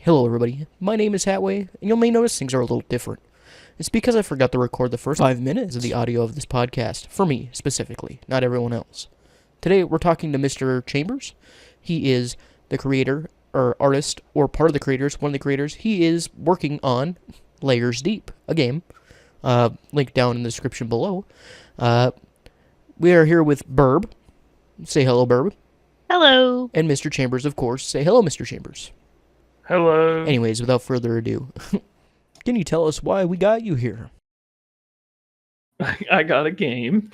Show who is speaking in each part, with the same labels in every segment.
Speaker 1: Hello, everybody. My name is Hatway, and you may notice things are a little different. It's because I forgot to record the first 5 minutes of the audio of this podcast, for me specifically, not everyone else. Today, we're talking to Mr. Chambers. He is the creator, or artist, or part of the creators, one of the creators. He is working on Layers Deep, a game. Link down in the description below. Uh, we are here with Burb. Say hello, Burb.
Speaker 2: Hello.
Speaker 1: And Mr. Chambers, of course. Say hello, Mr. Chambers.
Speaker 3: Hello.
Speaker 1: Anyways, without further ado, can you tell us why we got you here?
Speaker 3: I got a game.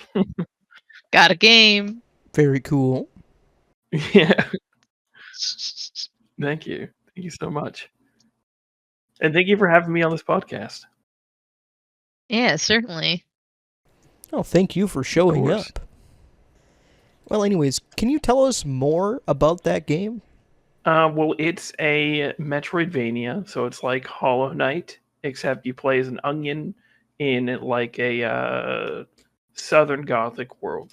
Speaker 2: Got a game.
Speaker 1: Very cool.
Speaker 3: Yeah. Thank you. Thank you so much. And thank you for having me on this podcast.
Speaker 2: Yeah, certainly.
Speaker 1: Oh, thank you for showing
Speaker 3: course.
Speaker 1: up. Well, anyways, can you tell us more about that game?
Speaker 3: Well, it's a Metroidvania, so it's like Hollow Knight, except you play as an onion in like a Southern Gothic world.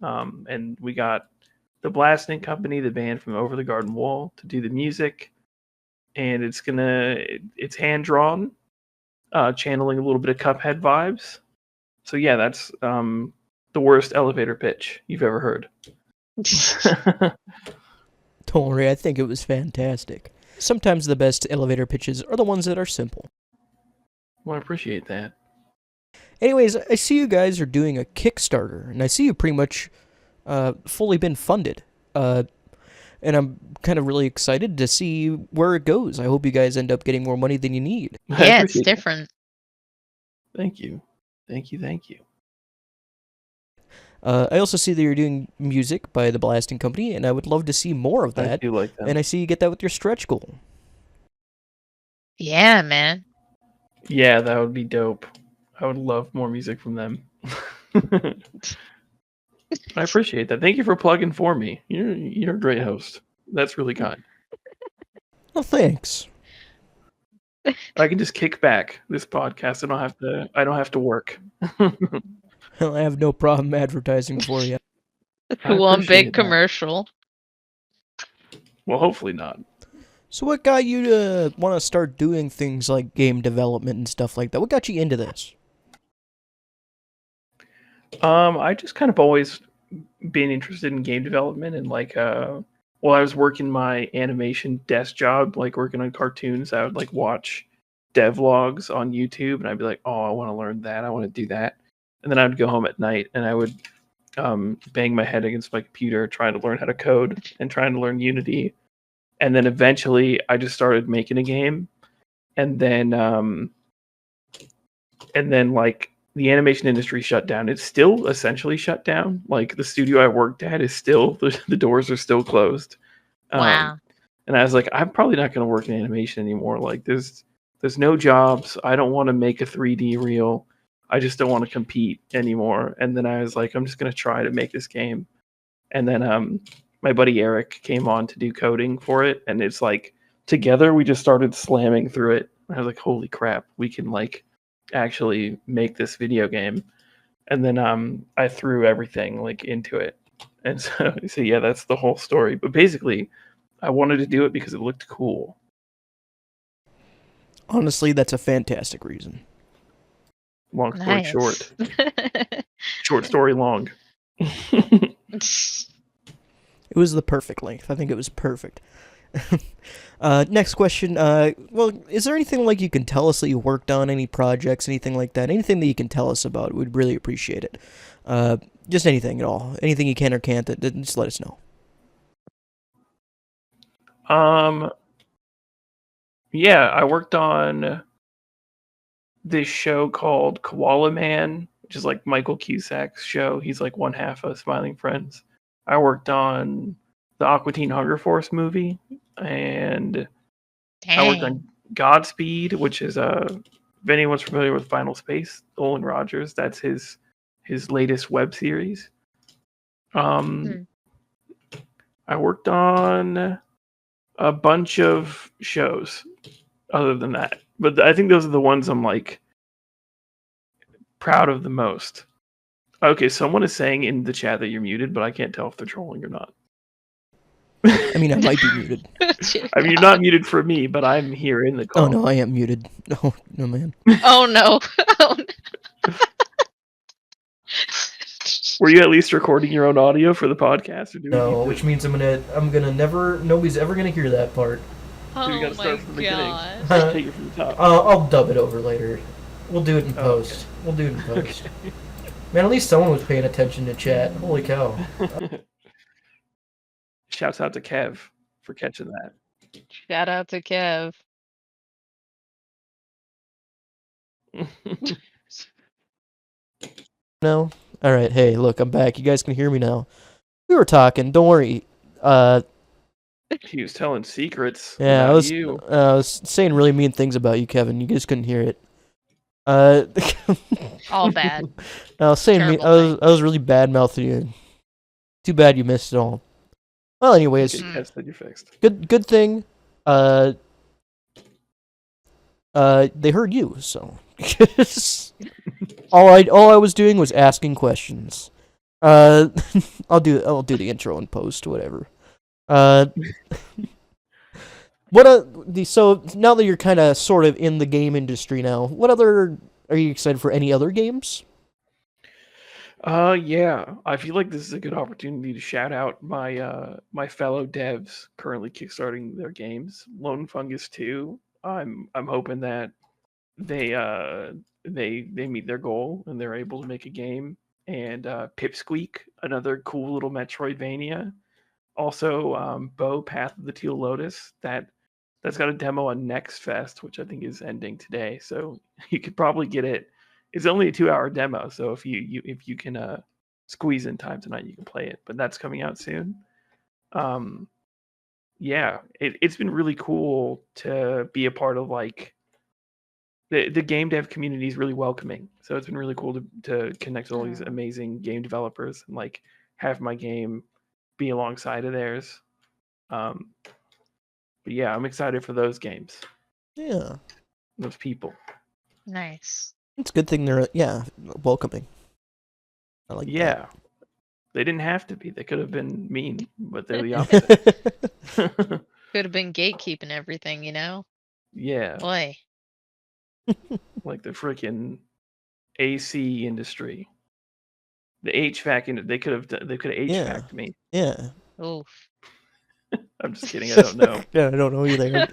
Speaker 3: And we got the Blasting Company, the band from Over the Garden Wall, to do the music, and it's hand drawn, channeling a little bit of Cuphead vibes. So yeah, that's the worst elevator pitch you've ever heard.
Speaker 1: Don't worry, I think it was fantastic. Sometimes the best elevator pitches are the ones that are simple.
Speaker 3: Well, I appreciate that.
Speaker 1: Anyways, I see you guys are doing a Kickstarter, and I see you pretty much fully been funded. And I'm kind of really excited to see where it goes. I hope you guys end up getting more money than you need.
Speaker 2: Yeah, it's different.
Speaker 3: Thank you. Thank you. Thank you.
Speaker 1: I also see that you're doing music by the Blasting Company, and I would love to see more of that.
Speaker 3: I do like that.
Speaker 1: And I see you get that with your stretch goal.
Speaker 2: Yeah, man.
Speaker 3: Yeah, that would be dope. I would love more music from them. I appreciate that. Thank you for plugging for me. You're a great host. That's really kind.
Speaker 1: Well, thanks.
Speaker 3: I can just kick back this podcast. I don't have to work.
Speaker 1: I have no problem advertising for you.
Speaker 2: One big commercial.
Speaker 3: Well, hopefully not.
Speaker 1: So what got you to want to start doing things like game development and stuff like that? What got you into this?
Speaker 3: I just kind of always been interested in game development, and while I was working my animation desk job, like working on cartoons, I would like watch devlogs on YouTube, and I'd be like, oh, I want to learn that. I want to do that. And then I would go home at night and I would bang my head against my computer trying to learn how to code and trying to learn Unity. And then eventually I just started making a game. And then like the animation industry shut down. It's still essentially shut down. Like the studio I worked at is still, the doors are still closed.
Speaker 2: Wow.
Speaker 3: And I was like, I'm probably not going to work in animation anymore. Like there's no jobs. I don't want to make a 3D reel. I just don't want to compete anymore. And then I was like, I'm just going to try to make this game. And then my buddy Eric came on to do coding for it. And it's like, together we just started slamming through it. I was like, holy crap, we can like actually make this video game. And then I threw everything like into it. And so yeah, that's the whole story. But basically, I wanted to do it because it looked cool.
Speaker 1: Honestly, that's a fantastic reason.
Speaker 3: Long story short. Short story long.
Speaker 1: It was the perfect length. I think it was perfect. Next question. Well, is there anything like you can tell us that you worked on? Any projects, anything like that? Anything that you can tell us about? We'd really appreciate it. Just anything at all. Anything you can or can't, just let us know.
Speaker 3: Yeah, I worked on this show called Koala Man, which is like Michael Cusack's show. He's like one half of Smiling Friends. I worked on the Aqua Teen Hunger Force movie, and I worked on Godspeed, which is if anyone's familiar with Final Space, Olin Rogers, that's his latest web series. I worked on a bunch of shows other than that, but I think those are the ones I'm like proud of the most. Okay, someone is saying in the chat that you're muted, but I can't tell if they're trolling or not.
Speaker 1: I mean, I might be muted.
Speaker 3: I mean, you're not muted for me, but I'm here in the call.
Speaker 1: Oh no, I am muted. No, no, man.
Speaker 2: Oh no. Oh, no.
Speaker 3: Were you at least recording your own audio for the podcast, or do we
Speaker 1: No,
Speaker 3: need to,
Speaker 1: which means I'm gonna never. Nobody's ever gonna hear that part.
Speaker 3: do we
Speaker 2: Oh
Speaker 3: gotta start
Speaker 2: my
Speaker 3: from the beginning?
Speaker 2: god.
Speaker 3: Take it from the top.
Speaker 1: I'll dub it over later. We'll do it in
Speaker 3: Oh,
Speaker 1: post.
Speaker 3: okay.
Speaker 1: We'll do it in post. Man, at least someone was paying attention to chat. Holy cow.
Speaker 3: Shouts out to Kev for catching that.
Speaker 2: Shout out to Kev.
Speaker 1: No? Alright, hey, look, I'm back. You guys can hear me now. We were talking, don't worry.
Speaker 3: He was telling secrets
Speaker 1: Yeah,
Speaker 3: about
Speaker 1: I was,
Speaker 3: you.
Speaker 1: I was saying really mean things about you, Kevin. You guys couldn't hear it.
Speaker 2: All bad.
Speaker 1: I was saying,
Speaker 2: Terrible
Speaker 1: I was really bad mouthing you. Too bad you missed it all. Well, anyways,
Speaker 3: Okay, Kev said you're fixed.
Speaker 1: good thing. They heard you, so all I was doing was asking questions. I'll do the intro and post, whatever. So now that you're kind of sort of in the game industry now, are you excited for any other games?
Speaker 3: Yeah. I feel like this is a good opportunity to shout out my my fellow devs currently kickstarting their games. Lone Fungus 2. I'm hoping that they meet their goal and they're able to make a game. And Pipsqueak, another cool little Metroidvania. Also, Bo Path of the Teal Lotus. That's got a demo on Next Fest, which I think is ending today. So you could probably get it. It's only a 2-hour demo, so if you can squeeze in time tonight, you can play it. But that's coming out soon. Yeah, it's been really cool to be a part of like the game dev community is really welcoming. So it's been really cool to connect with all these amazing game developers and like have my game be alongside of theirs. But yeah, I'm excited for those games.
Speaker 1: Yeah,
Speaker 3: Those people.
Speaker 2: Nice.
Speaker 1: it's a good thing they're welcoming. I like
Speaker 3: Yeah. They didn't have to be. They could have been mean, but they're the opposite.
Speaker 1: that.
Speaker 2: Could have been gatekeeping everything, you know?
Speaker 3: Yeah.
Speaker 2: Boy.
Speaker 3: Like the freaking AC industry. The HVAC they could have HVAC'd me.
Speaker 1: Yeah.
Speaker 2: Oof.
Speaker 3: I'm just kidding. I don't know.
Speaker 1: Yeah, I don't know either.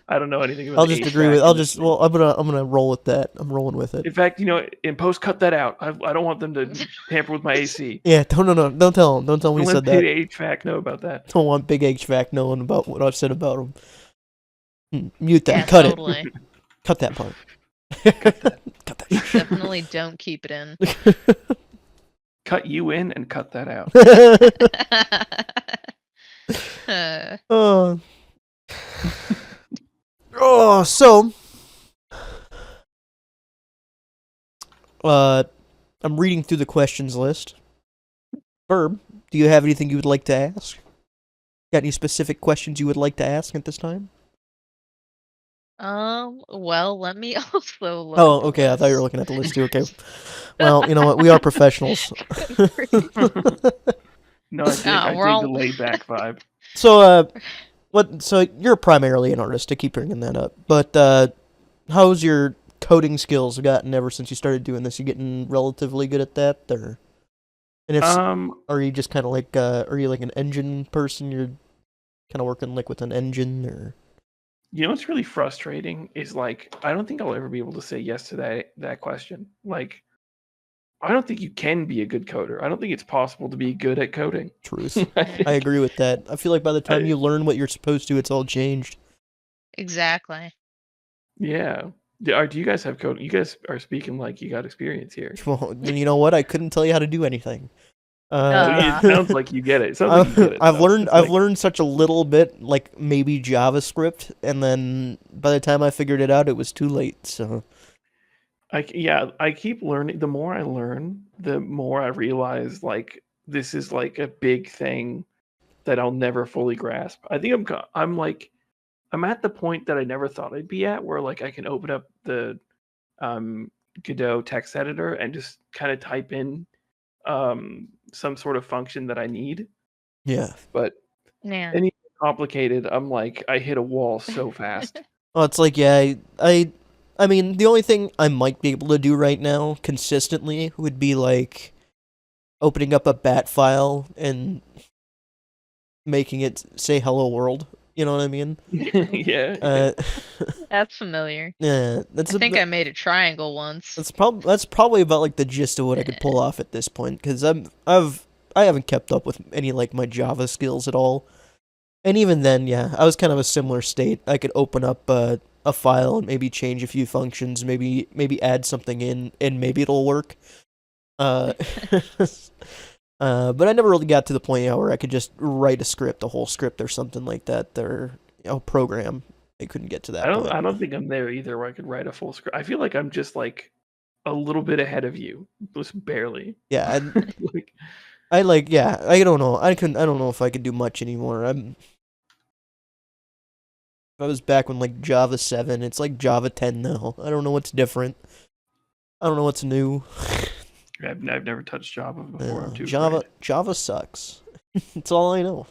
Speaker 3: I don't know anything about
Speaker 1: I'll
Speaker 3: the
Speaker 1: just
Speaker 3: HVAC
Speaker 1: agree with.
Speaker 3: industry.
Speaker 1: I'm gonna roll with that. I'm rolling with it.
Speaker 3: In fact, in post, cut that out. I don't want them to tamper with my AC.
Speaker 1: Yeah, don't tell them. Don't tell them you
Speaker 3: Don't
Speaker 1: said
Speaker 3: let
Speaker 1: that.
Speaker 3: the HVAC know about that.
Speaker 1: Don't want Big HVAC knowing about what I've said about him. Mute that.
Speaker 2: Yeah,
Speaker 1: Cut
Speaker 2: totally.
Speaker 1: it. Cut that part.
Speaker 3: Cut that.
Speaker 1: Cut that.
Speaker 2: Definitely don't keep it in.
Speaker 3: Cut you in and cut that out.
Speaker 1: So I'm reading through the questions list. Verb, do you have anything you would like to ask? Got any specific questions you would like to ask at this time?
Speaker 2: Well, let me also look.
Speaker 1: Oh,
Speaker 2: at the
Speaker 1: okay. I thought you were
Speaker 2: list.
Speaker 1: looking at the list too. Okay. Well, you know what? We are professionals.
Speaker 3: No, I dig
Speaker 2: we're all-
Speaker 3: the laid back vibe.
Speaker 1: So, So you're primarily an artist. I keep bringing that up. But how's your coding skills gotten ever since you started doing this? You getting relatively good at that, or? And if are you just kind of like are you like an engine person? You're kind of working like with an engine, or?
Speaker 3: You know what's really frustrating is like I don't think I'll ever be able to say yes to that question. Like I don't think you can be a good coder. I don't think it's possible to be good at coding.
Speaker 1: Truth. I agree with that. I feel like by the time you learn what you're supposed to, it's all changed.
Speaker 2: Exactly.
Speaker 3: Yeah. Do you guys have code? You guys are speaking like you got experience here.
Speaker 1: Well, you know what? I couldn't tell you how to do anything.
Speaker 3: It sounds like you get it. It sounds like you get it.
Speaker 1: I've learned such a little bit, like maybe JavaScript, and then by the time I figured it out, it was too late. So,
Speaker 3: I keep learning. The more I learn, the more I realize like this is like a big thing that I'll never fully grasp. I think I'm at the point that I never thought I'd be at, where like I can open up the Godot text editor and just kind of type in some sort of function that I need.
Speaker 1: yeah.
Speaker 3: But
Speaker 2: Yeah.
Speaker 3: Anything complicated, I'm like, I hit a wall so fast.
Speaker 1: Well, it's like, yeah, I mean, the only thing I might be able to do right now consistently would be like opening up a bat file and making it say "Hello World." You know what I mean?
Speaker 3: Yeah.
Speaker 1: Uh,
Speaker 2: That's familiar.
Speaker 1: yeah,
Speaker 2: I think I made a triangle once.
Speaker 1: that's probably about like the gist of what I could pull off at this point, because I haven't kept up with any like my Java skills at all. And even then, yeah, I was kind of a similar state. I could open up a file and maybe change a few functions, maybe add something in, and maybe it'll work. Uh, but I never really got to the point, where I could just write a script, a whole script or something like that, or program. I couldn't get to that point.
Speaker 3: I don't think I'm there either, where I could write a full script. I feel like I'm just like a little bit ahead of you, just barely.
Speaker 1: Yeah,
Speaker 3: Like,
Speaker 1: I don't know. I don't know if I could do much anymore. If I was back when like Java 7, it's like Java 10 now. I don't know what's different. I don't know what's new.
Speaker 3: I've never touched Java before. I'm too
Speaker 1: Java sucks. That's all I know.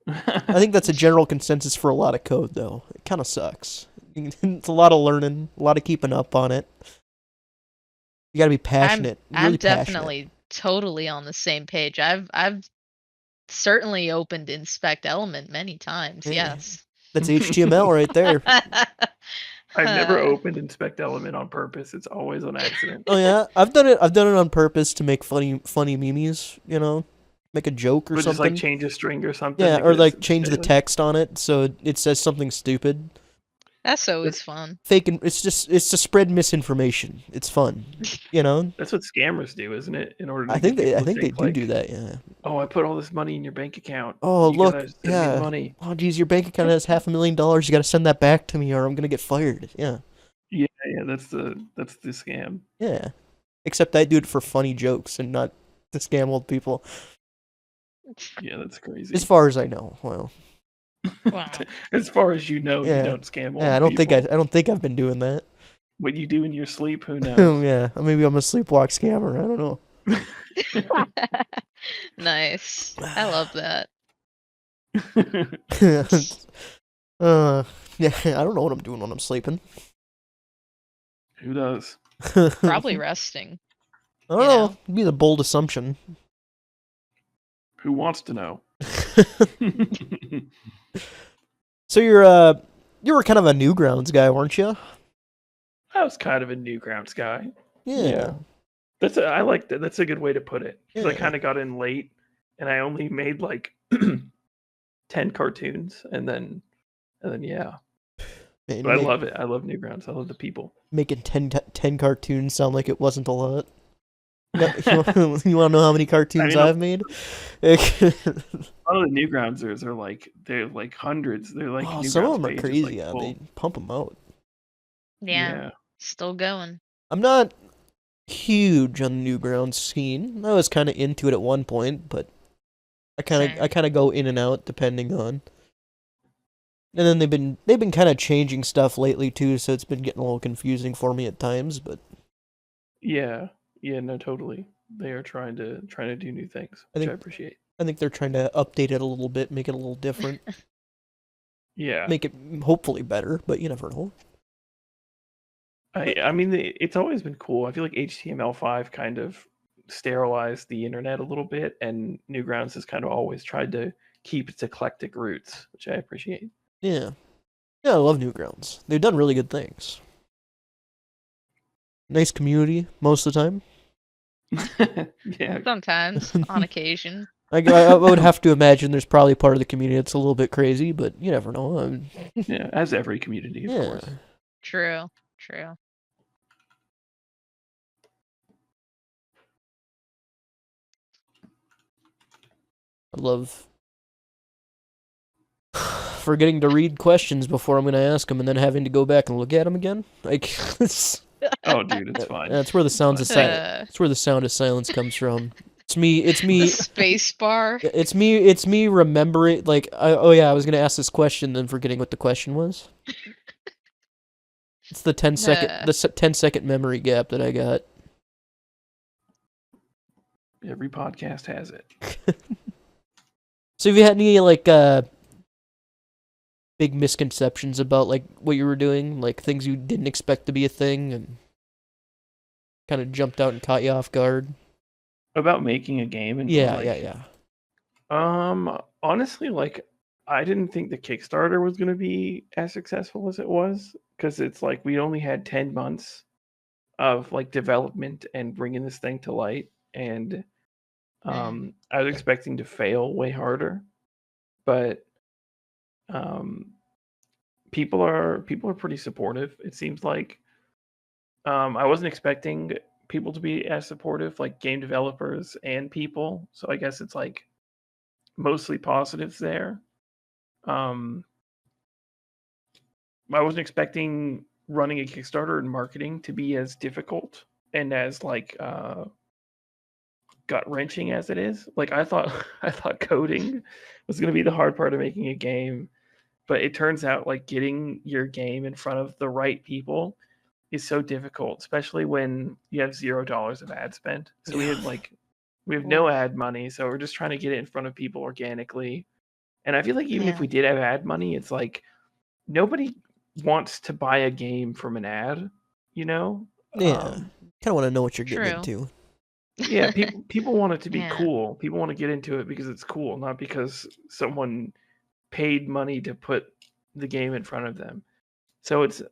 Speaker 3: afraid.
Speaker 1: I think that's a general consensus for a lot of code, though. It kind of sucks. It's a lot of learning, a lot of keeping up on it. You gotta be passionate.
Speaker 2: I'm
Speaker 1: really
Speaker 2: definitely totally on the same page. I've certainly opened inspect element many times.
Speaker 1: Yeah.
Speaker 2: Yes.
Speaker 1: That's HTML right there.
Speaker 3: I've never opened inspect element on purpose. It's always on accident.
Speaker 1: Oh yeah, I've done it. I've done it on purpose to make funny memes. You know, make a joke or
Speaker 3: But
Speaker 1: something.
Speaker 3: just like change a string or something.
Speaker 1: Yeah, or
Speaker 3: because
Speaker 1: like change the
Speaker 3: like-
Speaker 1: text on it so it says something stupid.
Speaker 2: That's always fun.
Speaker 1: It's to spread misinformation. It's fun, you know.
Speaker 3: That's what scammers do, isn't it? In order to
Speaker 1: I think
Speaker 3: get people to
Speaker 1: they do
Speaker 3: like,
Speaker 1: do that. Yeah.
Speaker 3: Oh, I put all this money in your bank account.
Speaker 1: Oh,
Speaker 3: You
Speaker 1: look,
Speaker 3: gotta send me the
Speaker 1: yeah.
Speaker 3: money.
Speaker 1: Oh, geez, your bank account has $500,000. You got to send that back to me, or I'm gonna get fired. Yeah.
Speaker 3: Yeah, that's the scam.
Speaker 1: Yeah. Except I do it for funny jokes and not to scam old people.
Speaker 3: Yeah, that's crazy.
Speaker 1: As far as I know. Well.
Speaker 2: Wow.
Speaker 3: As far as you know,
Speaker 1: Yeah.
Speaker 3: you don't scam old
Speaker 1: Yeah, I
Speaker 3: people.
Speaker 1: don't think I've been doing that.
Speaker 3: What you do in your sleep, who knows?
Speaker 1: Oh yeah, maybe I'm a sleepwalk scammer. I don't know.
Speaker 2: Nice. I love that.
Speaker 1: Yeah, I don't know what I'm doing when I'm sleeping.
Speaker 3: Who does?
Speaker 2: Probably resting.
Speaker 1: I don't know. It'd be the bold assumption.
Speaker 3: Who wants to know?
Speaker 1: So you were kind of a Newgrounds guy, weren't you?
Speaker 3: I was kind of a Newgrounds guy.
Speaker 1: Yeah.
Speaker 3: I like that. That's a good way to put it. 'Cause I
Speaker 1: Yeah.
Speaker 3: kind of got in late, and I only made like 10 cartoons, and then yeah.
Speaker 1: Man,
Speaker 3: But I love it. I love Newgrounds. I love the people.
Speaker 1: making 10 cartoons sound like it wasn't a lot. No, you want to know how many cartoons
Speaker 3: I mean,
Speaker 1: I've made?
Speaker 3: A lot of the Newgroundsers they're like hundreds. They're like
Speaker 1: Oh, some of them are
Speaker 3: pages,
Speaker 1: crazy.
Speaker 3: like,
Speaker 1: Yeah,
Speaker 3: full.
Speaker 1: they pump them out.
Speaker 2: Yeah. Still going.
Speaker 1: I'm not huge on the Newgrounds scene. I was kind of into it at one point, but
Speaker 2: Same.
Speaker 1: I kind of go in and out depending on. And then they've been kind of changing stuff lately too, so it's been getting a little confusing for me at times. But
Speaker 3: Yeah, no, totally. They are trying to do new things,
Speaker 1: I
Speaker 3: which
Speaker 1: think-
Speaker 3: I appreciate.
Speaker 1: I think they're trying to update it a little bit, make it a little different,
Speaker 3: Yeah,
Speaker 1: make it hopefully better. But you never know.
Speaker 3: I mean, it's always been cool. I feel like HTML5 kind of sterilized the internet a little bit, and Newgrounds has kind of always tried to keep its eclectic roots, which I appreciate.
Speaker 1: Yeah, I love Newgrounds. They've done really good things. Nice community most of the time.
Speaker 3: Yeah,
Speaker 2: Sometimes, on occasion.
Speaker 1: I would have to imagine there's probably part of the community that's a little bit crazy, but you never know.
Speaker 3: yeah, as every community, of course.
Speaker 2: True.
Speaker 1: I love forgetting to read questions before I'm going to ask them and then having to go back and look at them again. Like,
Speaker 3: Oh, dude, it's fine.
Speaker 1: that's where the sounds of silence. That's where the sound of silence comes from. It's me.
Speaker 2: The space bar.
Speaker 1: It's me remembering. Like, oh yeah, I was going to ask this question, then forgetting what the question was. It's the 10-second memory gap that I got.
Speaker 3: Every podcast has it.
Speaker 1: So have you had any like big misconceptions about like what you were doing, like things you didn't expect to be a thing, and kind of jumped out and caught you off guard?
Speaker 3: About making a game and
Speaker 1: Yeah,
Speaker 3: like,
Speaker 1: yeah.
Speaker 3: honestly, like I didn't think the Kickstarter was gonna be as successful as it was because it's like we only had 10 months of like development and bringing this thing to light, and I was expecting to fail way harder, but um, people are pretty supportive. It seems like I wasn't expecting people to be as supportive, like game developers and people. So I guess it's like mostly positives there. Um, I wasn't expecting running a Kickstarter and marketing to be as difficult and as like gut wrenching as it is. Like I thought, I thought coding was going to be the hard part of making a game, but it turns out like getting your game in front of the right people is so difficult, especially when you have $0 of ad spend. So we have no
Speaker 2: Oof.
Speaker 3: ad money, so we're just trying to get it in front of people organically. And I feel like even if
Speaker 2: Yeah.
Speaker 3: we did have ad money, it's like nobody wants to buy a game from an ad, you know?
Speaker 1: Yeah. Kind of want to know what you're getting
Speaker 2: True.
Speaker 1: into.
Speaker 3: Yeah, people want it to be
Speaker 2: Yeah.
Speaker 3: cool. People want to get into it because it's cool, not because someone paid money to put the game in front of them. So it's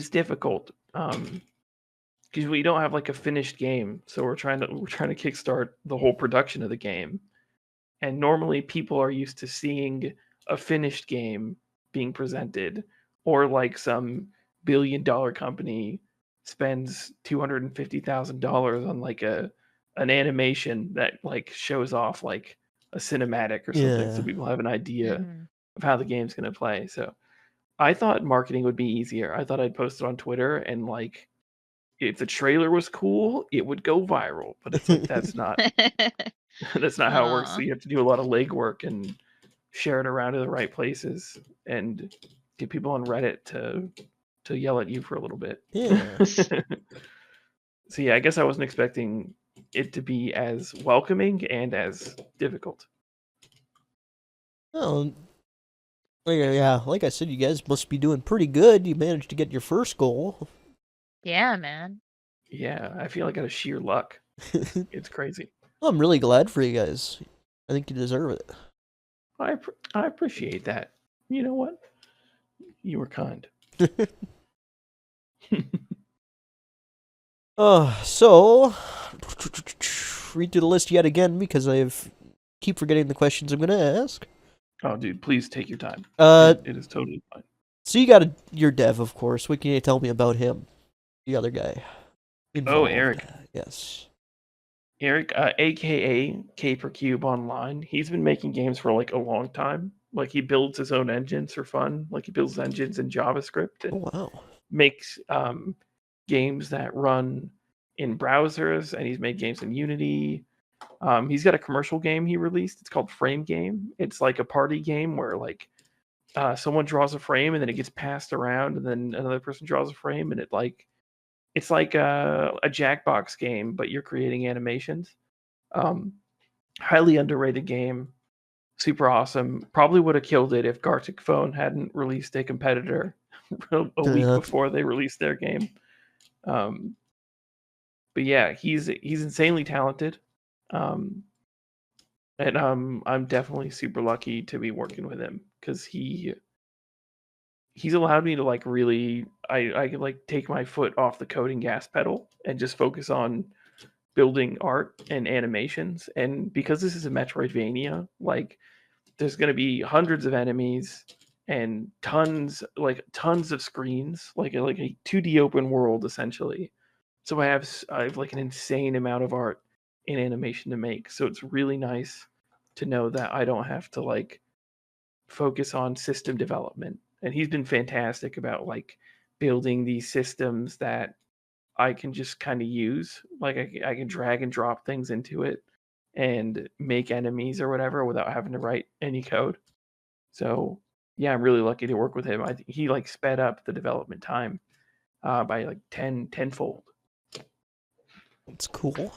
Speaker 3: difficult because we don't have like a finished game. So we're trying to kickstart the whole production of the game. And normally people are used to seeing a finished game being presented, or like some billion-dollar company spends $250,000 on like an animation that like shows off like a cinematic or something, so
Speaker 1: Yeah.
Speaker 3: people have an idea
Speaker 2: Hmm.
Speaker 3: of how the game's going to play. So I thought marketing would be easier. I thought I'd post it on Twitter and like if the trailer was cool, it would go viral. But it's like that's not that's not how it works. So
Speaker 2: Aw.
Speaker 3: you have to do a lot of legwork and share it around to the right places and get people on Reddit to yell at you for a little bit.
Speaker 1: Yeah.
Speaker 3: So yeah, I guess I wasn't expecting it to be as welcoming and as difficult.
Speaker 1: Oh, yeah. Like I said, you guys must be doing pretty good. You managed to get your first goal.
Speaker 2: Yeah, man.
Speaker 3: Yeah, I feel like out of sheer luck. It's crazy.
Speaker 1: I'm really glad for you guys. I think you deserve it.
Speaker 3: I appreciate that. You know what? You were kind.
Speaker 1: So read through the list yet again because keep forgetting the questions I'm gonna ask.
Speaker 3: Oh, dude, please take your time.
Speaker 1: Uh,
Speaker 3: It is totally fine.
Speaker 1: so you got your dev, of course. What can you tell me about him, the other guy
Speaker 3: Oh,
Speaker 1: involved?
Speaker 3: Eric.
Speaker 1: Yes.
Speaker 3: Eric, aka K per Cube Online. He's been making games for like a long time. Like he builds his own engines for fun. Like he builds engines in JavaScript
Speaker 1: Oh
Speaker 3: and
Speaker 1: wow.
Speaker 3: makes games that run in browsers. And he's made games in Unity. He's got a commercial game he released. It's called Frame Game. It's like a party game where like someone draws a frame and then it gets passed around, and then another person draws a frame, and it's like a Jackbox game, but you're creating animations. Um, Highly underrated game, super awesome. Probably would have killed it if Gartic Phone hadn't released a competitor a week
Speaker 1: Uh,
Speaker 3: before they released their game. Um, but yeah, he's insanely talented, um, and I'm definitely super lucky to be working with him because he's allowed me to like really I could like take my foot off the coding gas pedal and just focus on building art and animations. And because this is a Metroidvania, like there's going to be hundreds of enemies and tons of screens, like a 2D open world essentially. So I have like an insane amount of art and animation to make. So it's really nice to know that I don't have to like focus on system development. And he's been fantastic about like building these systems that I can just kind of use. Like I can drag and drop things into it and make enemies or whatever without having to write any code. So yeah, I'm really lucky to work with him. I think he like sped up the development time by like tenfold.
Speaker 1: it's cool.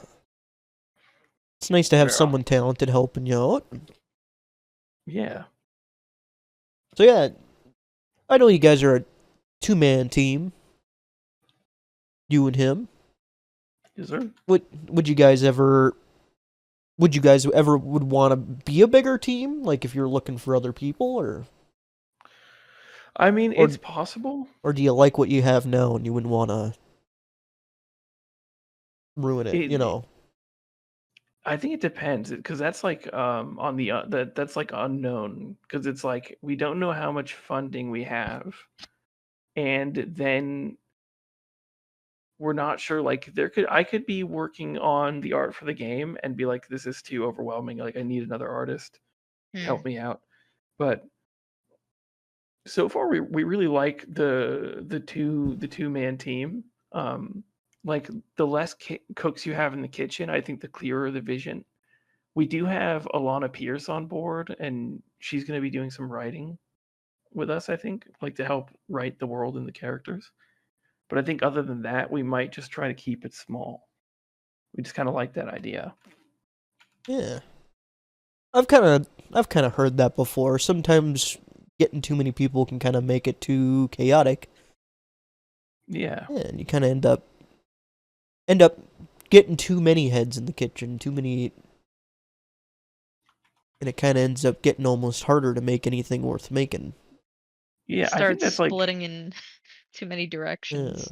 Speaker 1: It's nice to have
Speaker 3: Yeah.
Speaker 1: someone talented helping you out.
Speaker 3: Yeah.
Speaker 1: So yeah, I know you guys are a 2-man team. You and him.
Speaker 3: Yes, sir.
Speaker 1: Would you guys ever would want to be a bigger team? Like if you're looking for other people,
Speaker 3: I mean,
Speaker 1: Or-
Speaker 3: it's possible.
Speaker 1: or do you like what you have now and you wouldn't want to ruin it?
Speaker 3: It I think it depends because that's like on the that's like unknown because it's like we don't know how much funding we have, and then we're not sure. Like I could be working on the art for the game and be like, this is too overwhelming. Like I need another artist to help me out. But so far we really like the two-man team. Um, like the less cooks you have in the kitchen, I think the clearer the vision. We do have Alana Pierce on board, and she's going to be doing some writing with us, I think, like to help write the world and the characters. But I think other than that, we might just try to keep it small. We just kind of like that idea.
Speaker 1: Yeah. I've kind of heard that before. Sometimes getting too many people can kind of make it too chaotic.
Speaker 3: Yeah.
Speaker 1: Yeah, and you kind of end up getting too many heads in the kitchen, and it kind of ends up getting almost harder to make anything worth making.
Speaker 3: Yeah, I think
Speaker 2: Start
Speaker 3: that's like
Speaker 2: splitting in too many
Speaker 1: Yeah.
Speaker 2: directions.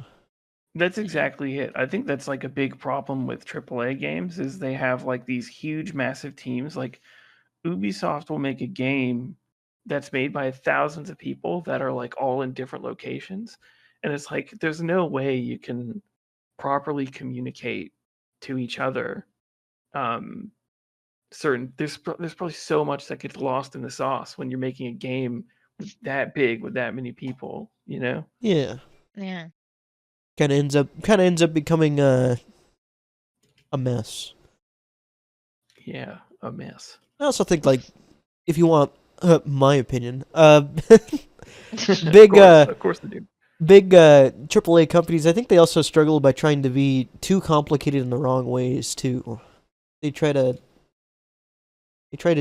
Speaker 3: that's exactly it. I think that's like a big problem with AAA games is they have like these huge massive teams. Like Ubisoft will make a game that's made by thousands of people that are like all in different locations. And it's like there's no way you can properly communicate to each other. Um, there's probably so much that gets lost in the sauce when you're making a game that big with that many people, you know?
Speaker 1: Yeah.
Speaker 2: Yeah.
Speaker 1: Kind of ends up becoming a mess.
Speaker 3: Yeah, a mess.
Speaker 1: I also think like if you want my opinion, big
Speaker 3: Of course they do.
Speaker 1: big AAA companies, I think they also struggle by trying to be too complicated in the wrong ways too. They try to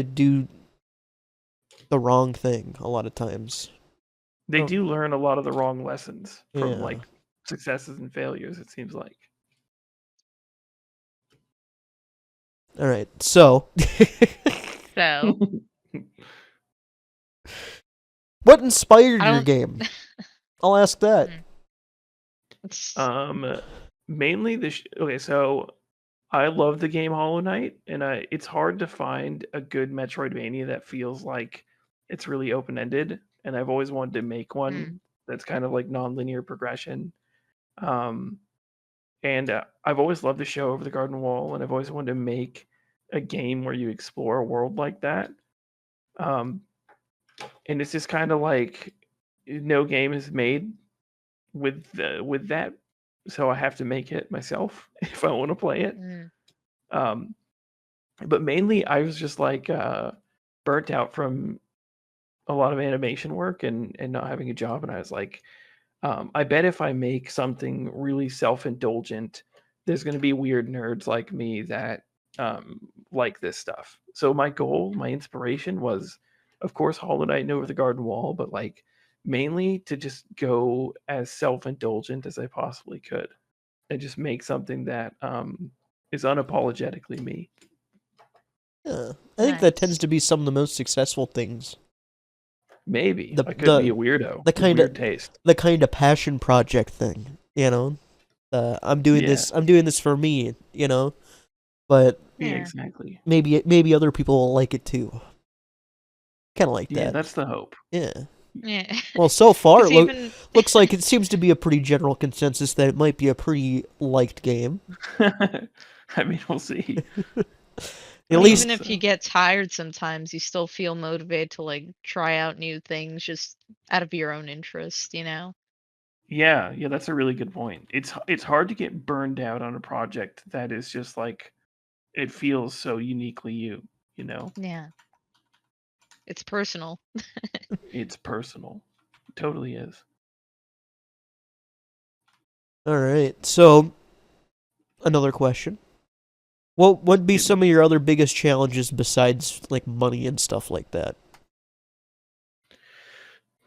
Speaker 1: do the wrong thing a lot of times.
Speaker 3: They
Speaker 1: Oh.
Speaker 3: do learn a lot of the wrong lessons from
Speaker 1: Yeah.
Speaker 3: like successes and failures, it seems like.
Speaker 1: All right. So,
Speaker 2: So
Speaker 1: what inspired
Speaker 2: I
Speaker 1: your
Speaker 2: don't.
Speaker 1: game? I'll ask that.
Speaker 3: Mainly okay, so I love the game Hollow Knight, and it's hard to find a good Metroidvania that feels like it's really open ended. And I've always wanted to make one that's kind of like non-linear progression. Um, and I've always loved the show Over the Garden Wall, and I've always wanted to make a game where you explore a world like that. Um, and it's just kind of like no game is made with that, so I have to make it myself if I want to play it. Um, but mainly I was just like burnt out from a lot of animation work and not having a job, and I was like, I bet if I make something really self-indulgent, there's going to be weird nerds like me that like this stuff. So my goal, my inspiration was, of course, Hollow Knight and Over the Garden Wall, but like mainly to just go as self-indulgent as I possibly could and just make something that is unapologetically me.
Speaker 1: Yeah. I think that tends
Speaker 2: Nice.
Speaker 1: to be some of the most successful things.
Speaker 3: Maybe
Speaker 1: The
Speaker 3: I could be
Speaker 1: the
Speaker 3: a weirdo
Speaker 1: the
Speaker 3: with
Speaker 1: kind
Speaker 3: weird
Speaker 1: of
Speaker 3: taste.
Speaker 1: the kind of passion project thing, you know. I'm doing
Speaker 3: Yeah,
Speaker 1: this. I'm doing this for me, you know. But
Speaker 3: yeah,
Speaker 2: Yeah.
Speaker 3: exactly.
Speaker 1: maybe other people will like it too. Kind of like
Speaker 3: Yeah,
Speaker 1: that.
Speaker 3: that's the hope.
Speaker 1: Yeah.
Speaker 2: Yeah.
Speaker 1: Well, so far,
Speaker 2: 'Cause even
Speaker 1: looks like it seems to be a pretty general consensus that it might be a pretty liked game.
Speaker 3: I mean, we'll see.
Speaker 1: At
Speaker 3: I
Speaker 1: least,
Speaker 2: even
Speaker 3: hope
Speaker 2: if you get tired sometimes, you still feel motivated to like try out new things just out of your own interest, you know?
Speaker 3: Yeah, yeah, that's a really good point. It's hard to get burned out on a project that is just like it feels so uniquely you, you know?
Speaker 2: Yeah. It's personal.
Speaker 3: It's personal. It totally is.
Speaker 1: all right. So, another question. What would be
Speaker 3: Hit me.
Speaker 1: some of your other biggest challenges besides like money and stuff like that?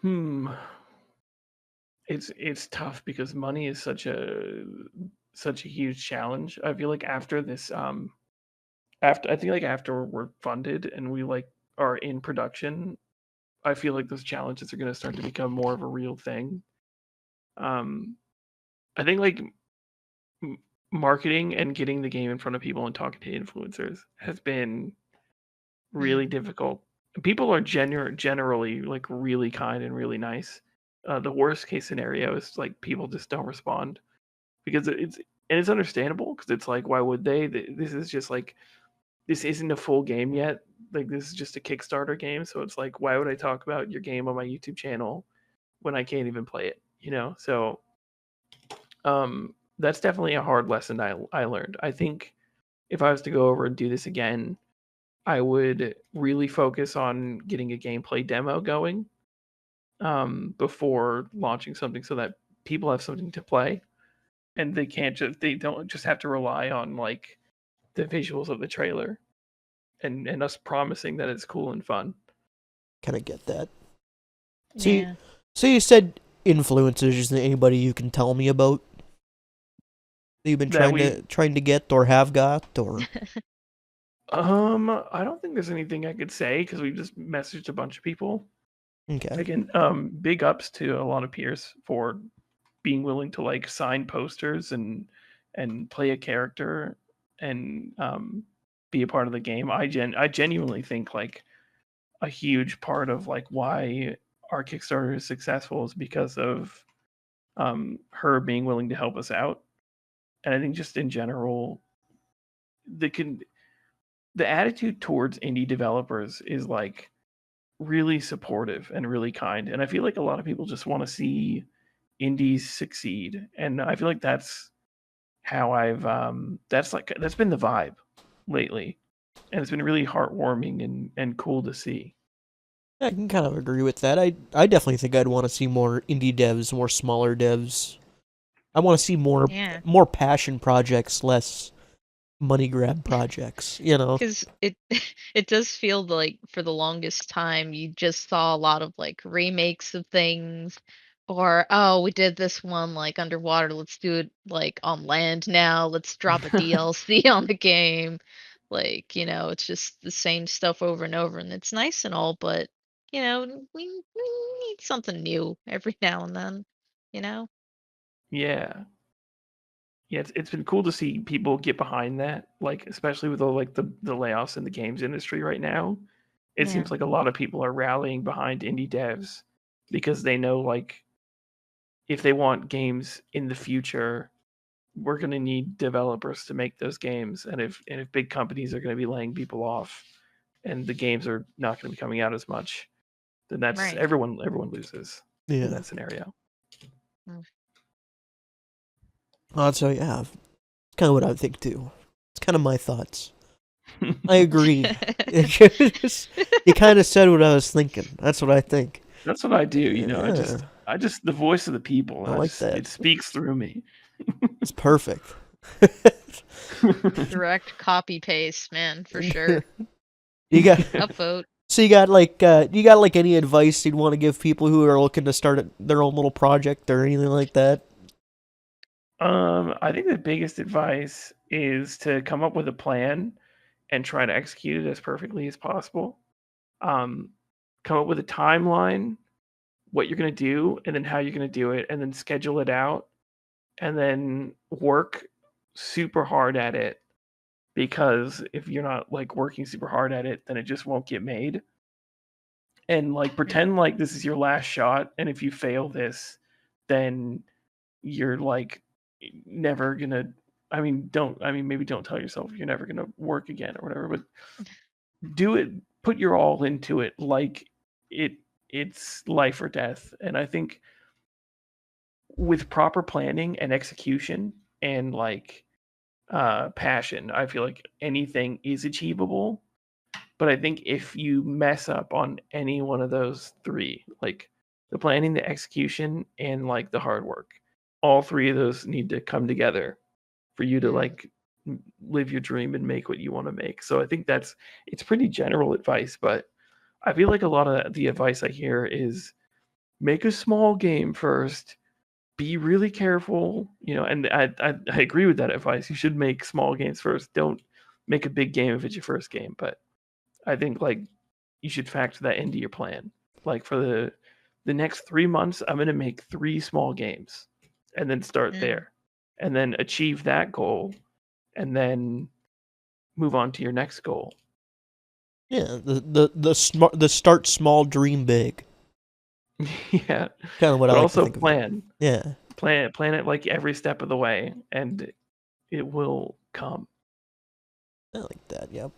Speaker 3: Hmm. It's tough because money is such a huge challenge. I feel like after this after we're funded and we like are in production, I feel like those challenges are going to start to become more of a real thing. Um I think like marketing and getting the game in front of people and talking to influencers has been really difficult. People are generally like really kind and really nice. The worst case scenario is like people just don't respond because it's understandable because it's like why would they? This is just like this isn't a full game yet. Like this is just a Kickstarter game, so it's like why would I talk about your game on my YouTube channel when I can't even play it? You know, so that's definitely a hard lesson I learned. I think if I was to go over and do this again, I would really focus on getting a gameplay demo going before launching something so that people have something to play and they don't just have to rely on like the visuals of the trailer and us promising that it's cool and fun.
Speaker 1: Kind of get that.
Speaker 2: Yeah.
Speaker 1: So you said influencers. Is there anybody you can tell me about that you've been trying to get or have got or?
Speaker 3: I don't think there's anything I could say because we just messaged a bunch of people.
Speaker 1: Okay.
Speaker 3: Again, big ups to a lot of peers for being willing to like sign posters and play a character and be a part of the game. I genuinely think like a huge part of like why our Kickstarter is successful is because of her being willing to help us out. And I think just in general, the can the attitude towards indie developers is like really supportive and really kind. And I feel like a lot of people just want to see indies succeed. And I feel like that's how that's been the vibe lately. And it's been really heartwarming and cool to see.
Speaker 1: I can kind of agree with that. I definitely think I'd want to see more indie devs, more smaller devs. I want to see
Speaker 2: Yeah.
Speaker 1: more passion projects, less money grab projects, you know.
Speaker 2: Because it it does feel like for the longest time you just saw a lot of like remakes of things, or oh, we did this one like underwater, let's do it like on land now, let's drop a DLC on the game. Like, it's just the same stuff over and over, and it's nice and all, but we need something new every now and then, you know?
Speaker 3: Yeah. Yeah, it's been cool to see people get behind that, like especially with all like the layoffs in the games industry right now. It
Speaker 2: Yeah.
Speaker 3: seems like a lot of people are rallying behind indie devs because they know like if they want games in the future, we're going to need developers to make those games, and if big companies are going to be laying people off and the games are not going to be coming out as much, then that's
Speaker 2: Right.
Speaker 3: everyone loses in
Speaker 1: Yeah.
Speaker 3: that scenario.
Speaker 2: Mm.
Speaker 1: So yeah, it's kind of what I think too. It's kind of my thoughts. I agree. You kind of said what I was thinking. That's what I think.
Speaker 3: That's what I do,
Speaker 1: Yeah,
Speaker 3: I just the voice of the people.
Speaker 1: I like that.
Speaker 3: It speaks through me.
Speaker 1: It's perfect.
Speaker 2: Direct copy paste, man, for sure.
Speaker 1: You got
Speaker 2: Upvote.
Speaker 1: so you got like any advice you'd want to give people who are looking to start their own little project or anything like that?
Speaker 3: I think the biggest advice is to come up with a plan and try to execute it as perfectly as possible. Um, Come up with a timeline, what you're going to do, and then how you're going to do it, and then schedule it out, and then work super hard at it. Because if you're not like working super hard at it, then it just won't get made. And like pretend like this is your last shot, and if you fail this, then you're like never gonna. Maybe don't tell yourself you're never gonna work again or whatever, but do it. Put your all into it, like it. It's life or death, and I think with proper planning and execution and like passion, I feel like anything is achievable. But I think if you mess up on any one of those three, like the planning, the execution, and like the hard work, all three of those need to come together for you to like live your dream and make what you want to make. So I think it's pretty general advice, but I feel like a lot of the advice I hear is make a small game first. Be really careful, and I agree with that advice. You should make small games first. Don't make a big game if it's your first game. But I think you should factor that into your plan. Like for the next 3 months, I'm gonna make 3 small games, and then start there, and then achieve that goal, and then move on to your next goal.
Speaker 1: Yeah, the start small, dream big.
Speaker 3: Yeah,
Speaker 1: Kind of what
Speaker 3: but
Speaker 1: I like
Speaker 3: also
Speaker 1: to think
Speaker 3: plan.
Speaker 1: of. Yeah,
Speaker 3: Plan it like every step of the way, and it will come.
Speaker 1: I like that. Yep.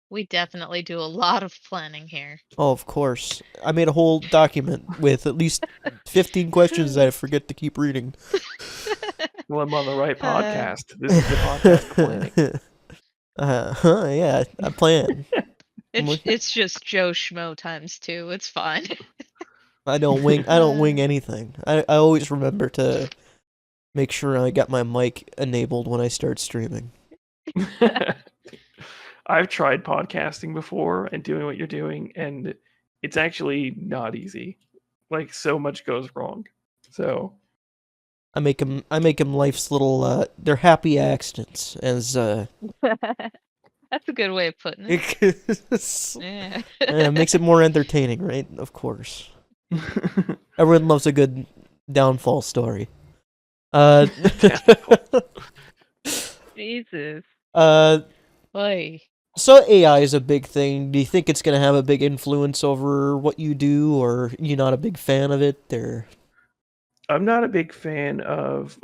Speaker 2: We definitely do a lot of planning here.
Speaker 1: Oh, of course. I made a whole document with at least 15 questions that I forget to keep reading.
Speaker 3: Well, I'm on the right podcast. This is the podcast for planning.
Speaker 1: Yeah, I plan.
Speaker 2: It's just Joe Schmo times 2. It's fine.
Speaker 1: I don't wing anything. I always remember to make sure I got my mic enabled when I start streaming.
Speaker 3: I've tried podcasting before and doing what you're doing, and it's actually not easy. Like, so much goes wrong. So
Speaker 1: I make them life's little they're happy accidents as
Speaker 2: That's a good way of putting it. Yeah.
Speaker 1: it makes it more entertaining, right? Of course. Everyone loves a good downfall story.
Speaker 2: Jesus.
Speaker 1: Boy. So AI is a big thing. Do you think it's going to have a big influence over what you do, or you not a big fan of it? Or
Speaker 3: I'm not a big fan of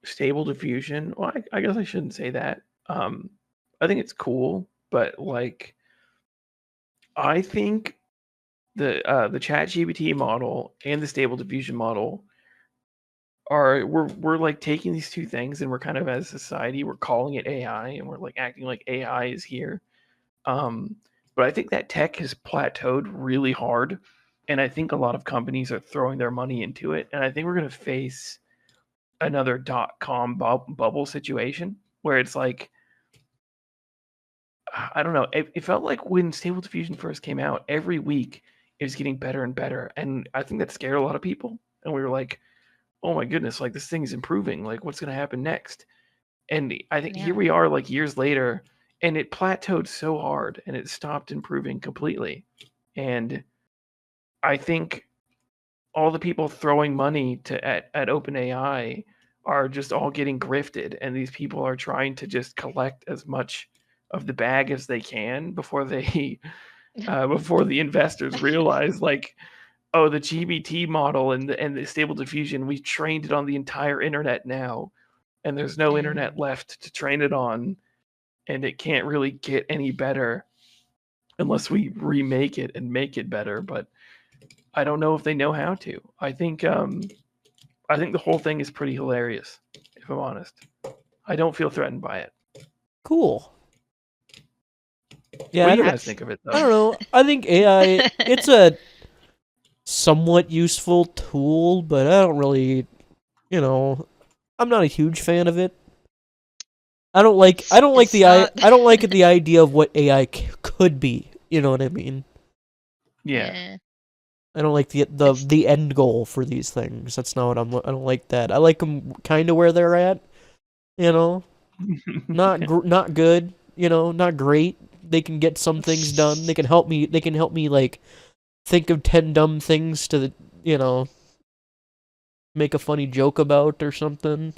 Speaker 3: stable diffusion. Well, I guess I shouldn't say that. I think it's cool, but I think the ChatGPT model and the stable diffusion model we're like taking these two things, and we're kind of, as a society, we're calling it AI, and we're like acting like AI is here. But I think that tech has plateaued really hard, and I think a lot of companies are throwing their money into it, and I think we're going to face another .com bubble situation where it's like, I don't know. It felt like when Stable Diffusion first came out, every week it was getting better and better, and I think that scared a lot of people. And we were like, "Oh my goodness! Like, this thing is improving. Like, what's going to happen next?" And I think here we are, like, years later, and it plateaued so hard, and it stopped improving completely. And I think all the people throwing money at OpenAI are just all getting grifted, and these people are trying to just collect as much of the bag as they can before they before the investors realize, like, oh, the GBT model and the stable diffusion, we trained it on the entire internet now, and there's no internet left to train it on, and it can't really get any better unless we remake it and make it better. But I don't know if they know how to. I think the whole thing is pretty hilarious, if I'm honest. I don't feel threatened by it.
Speaker 1: Cool. Yeah,
Speaker 3: what do you guys think of it, though?
Speaker 1: I don't know. I think AI, it's a somewhat useful tool, but I don't really, I'm not a huge fan of it. I don't like the idea of what AI could be. You know what I mean?
Speaker 3: Yeah.
Speaker 1: I don't like the end goal for these things. That's not what I don't like that. I like them kind of where they're at. Not good. Not great. They can get some things done. They can help me. They can help me like think of 10 dumb things to make a funny joke about or something.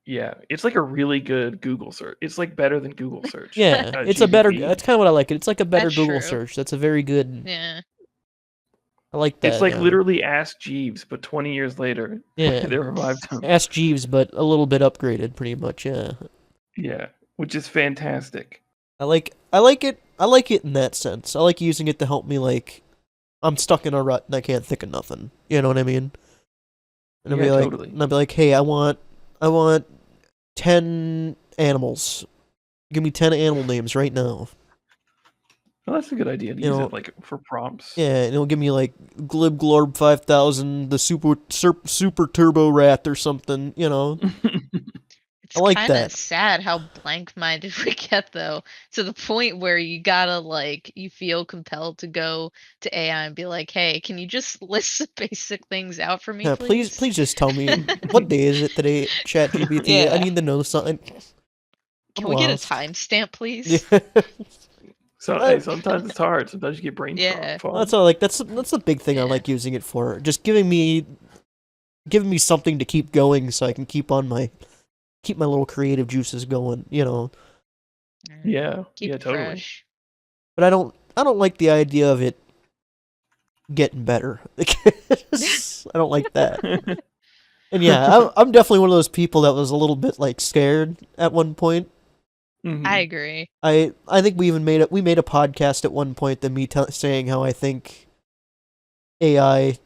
Speaker 3: Yeah, it's like a really good Google search. It's like better than Google search.
Speaker 1: Yeah, it's a better. That's kind of what I like. It's like a better Google search. That's a very good.
Speaker 2: Yeah.
Speaker 1: I like that.
Speaker 3: It's like literally Ask Jeeves, but 20 years later,
Speaker 1: yeah,
Speaker 3: they revived him.
Speaker 1: Ask Jeeves, but a little bit upgraded, pretty much. Yeah.
Speaker 3: Yeah, which is fantastic.
Speaker 1: I like it. I like it in that sense. I like using it to help me. Like, I'm stuck in a rut and I can't think of nothing. You know what I mean? And I'll be like,
Speaker 3: totally.
Speaker 1: And I'll be like, hey, I want 10 animals. Give me 10 animal names right now.
Speaker 3: Well, that's a good idea to use it like for prompts.
Speaker 1: Yeah, and it'll give me like Glib Glorb 5000, the super turbo rat or something.
Speaker 2: It's
Speaker 1: I like
Speaker 2: kind of
Speaker 1: that.
Speaker 2: sad how blank-minded we get, though, to the point where you gotta like you feel compelled to go to AI and be like, "Hey, can you just list some basic things out for me,
Speaker 1: Yeah, please,
Speaker 2: please?"
Speaker 1: please just tell me what day is it today, ChatGPT. I
Speaker 2: Yeah.
Speaker 1: need to know something. I'm
Speaker 2: Can we get a
Speaker 1: lost.
Speaker 2: timestamp,
Speaker 1: Yeah.
Speaker 2: please?
Speaker 3: So hey, sometimes it's hard. Sometimes you get brain
Speaker 2: Yeah.
Speaker 3: fog.
Speaker 1: That's all. Like that's the big thing I
Speaker 2: Yeah.
Speaker 1: like using it for. Just giving me something to keep going, so I can keep my little creative juices going.
Speaker 3: Yeah,
Speaker 2: Keep
Speaker 3: yeah,
Speaker 2: it
Speaker 3: totally.
Speaker 2: fresh.
Speaker 1: But I don't like the idea of it getting better. I don't like that. And yeah, I'm definitely one of those people that was a little bit like scared at one point.
Speaker 2: I
Speaker 3: Mhm.
Speaker 2: agree.
Speaker 1: I think we even made we made a podcast at one point that me saying how I think AI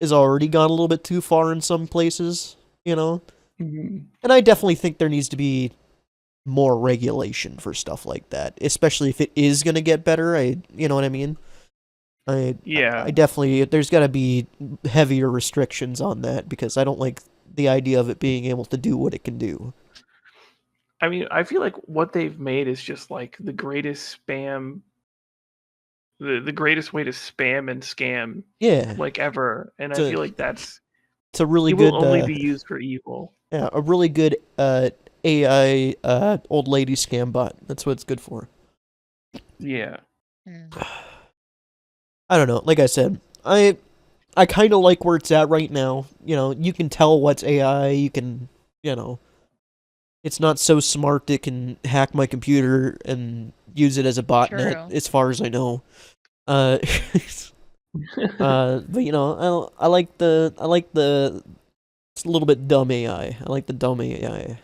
Speaker 1: is already gone a little bit too far in some places,
Speaker 3: Mhm.
Speaker 1: And I definitely think there needs to be more regulation for stuff like that, especially if it is going to get better. You know what I mean?
Speaker 3: Yeah.
Speaker 1: I definitely there's got to be heavier restrictions on that because I don't like the idea of it being able to do what it can do.
Speaker 3: I mean, I feel like what they've made is just like the greatest spam, the greatest way to spam and scam
Speaker 1: Yeah,
Speaker 3: like ever, and
Speaker 1: it's
Speaker 3: I
Speaker 1: a
Speaker 3: feel like that's
Speaker 1: it's a really
Speaker 3: it will
Speaker 1: good
Speaker 3: only be used for evil.
Speaker 1: yeah, a really good AI old lady scam bot. That's what it's good for.
Speaker 3: Yeah.
Speaker 2: Mm.
Speaker 1: I don't know. Like I said, I kind of like where it's at right now. You can tell what's AI. You can, it's not so smart it can hack my computer and use it as a botnet,
Speaker 2: True.
Speaker 1: as far as I know. Uh, but I like the it's a little bit dumb AI. I like the dumb AI.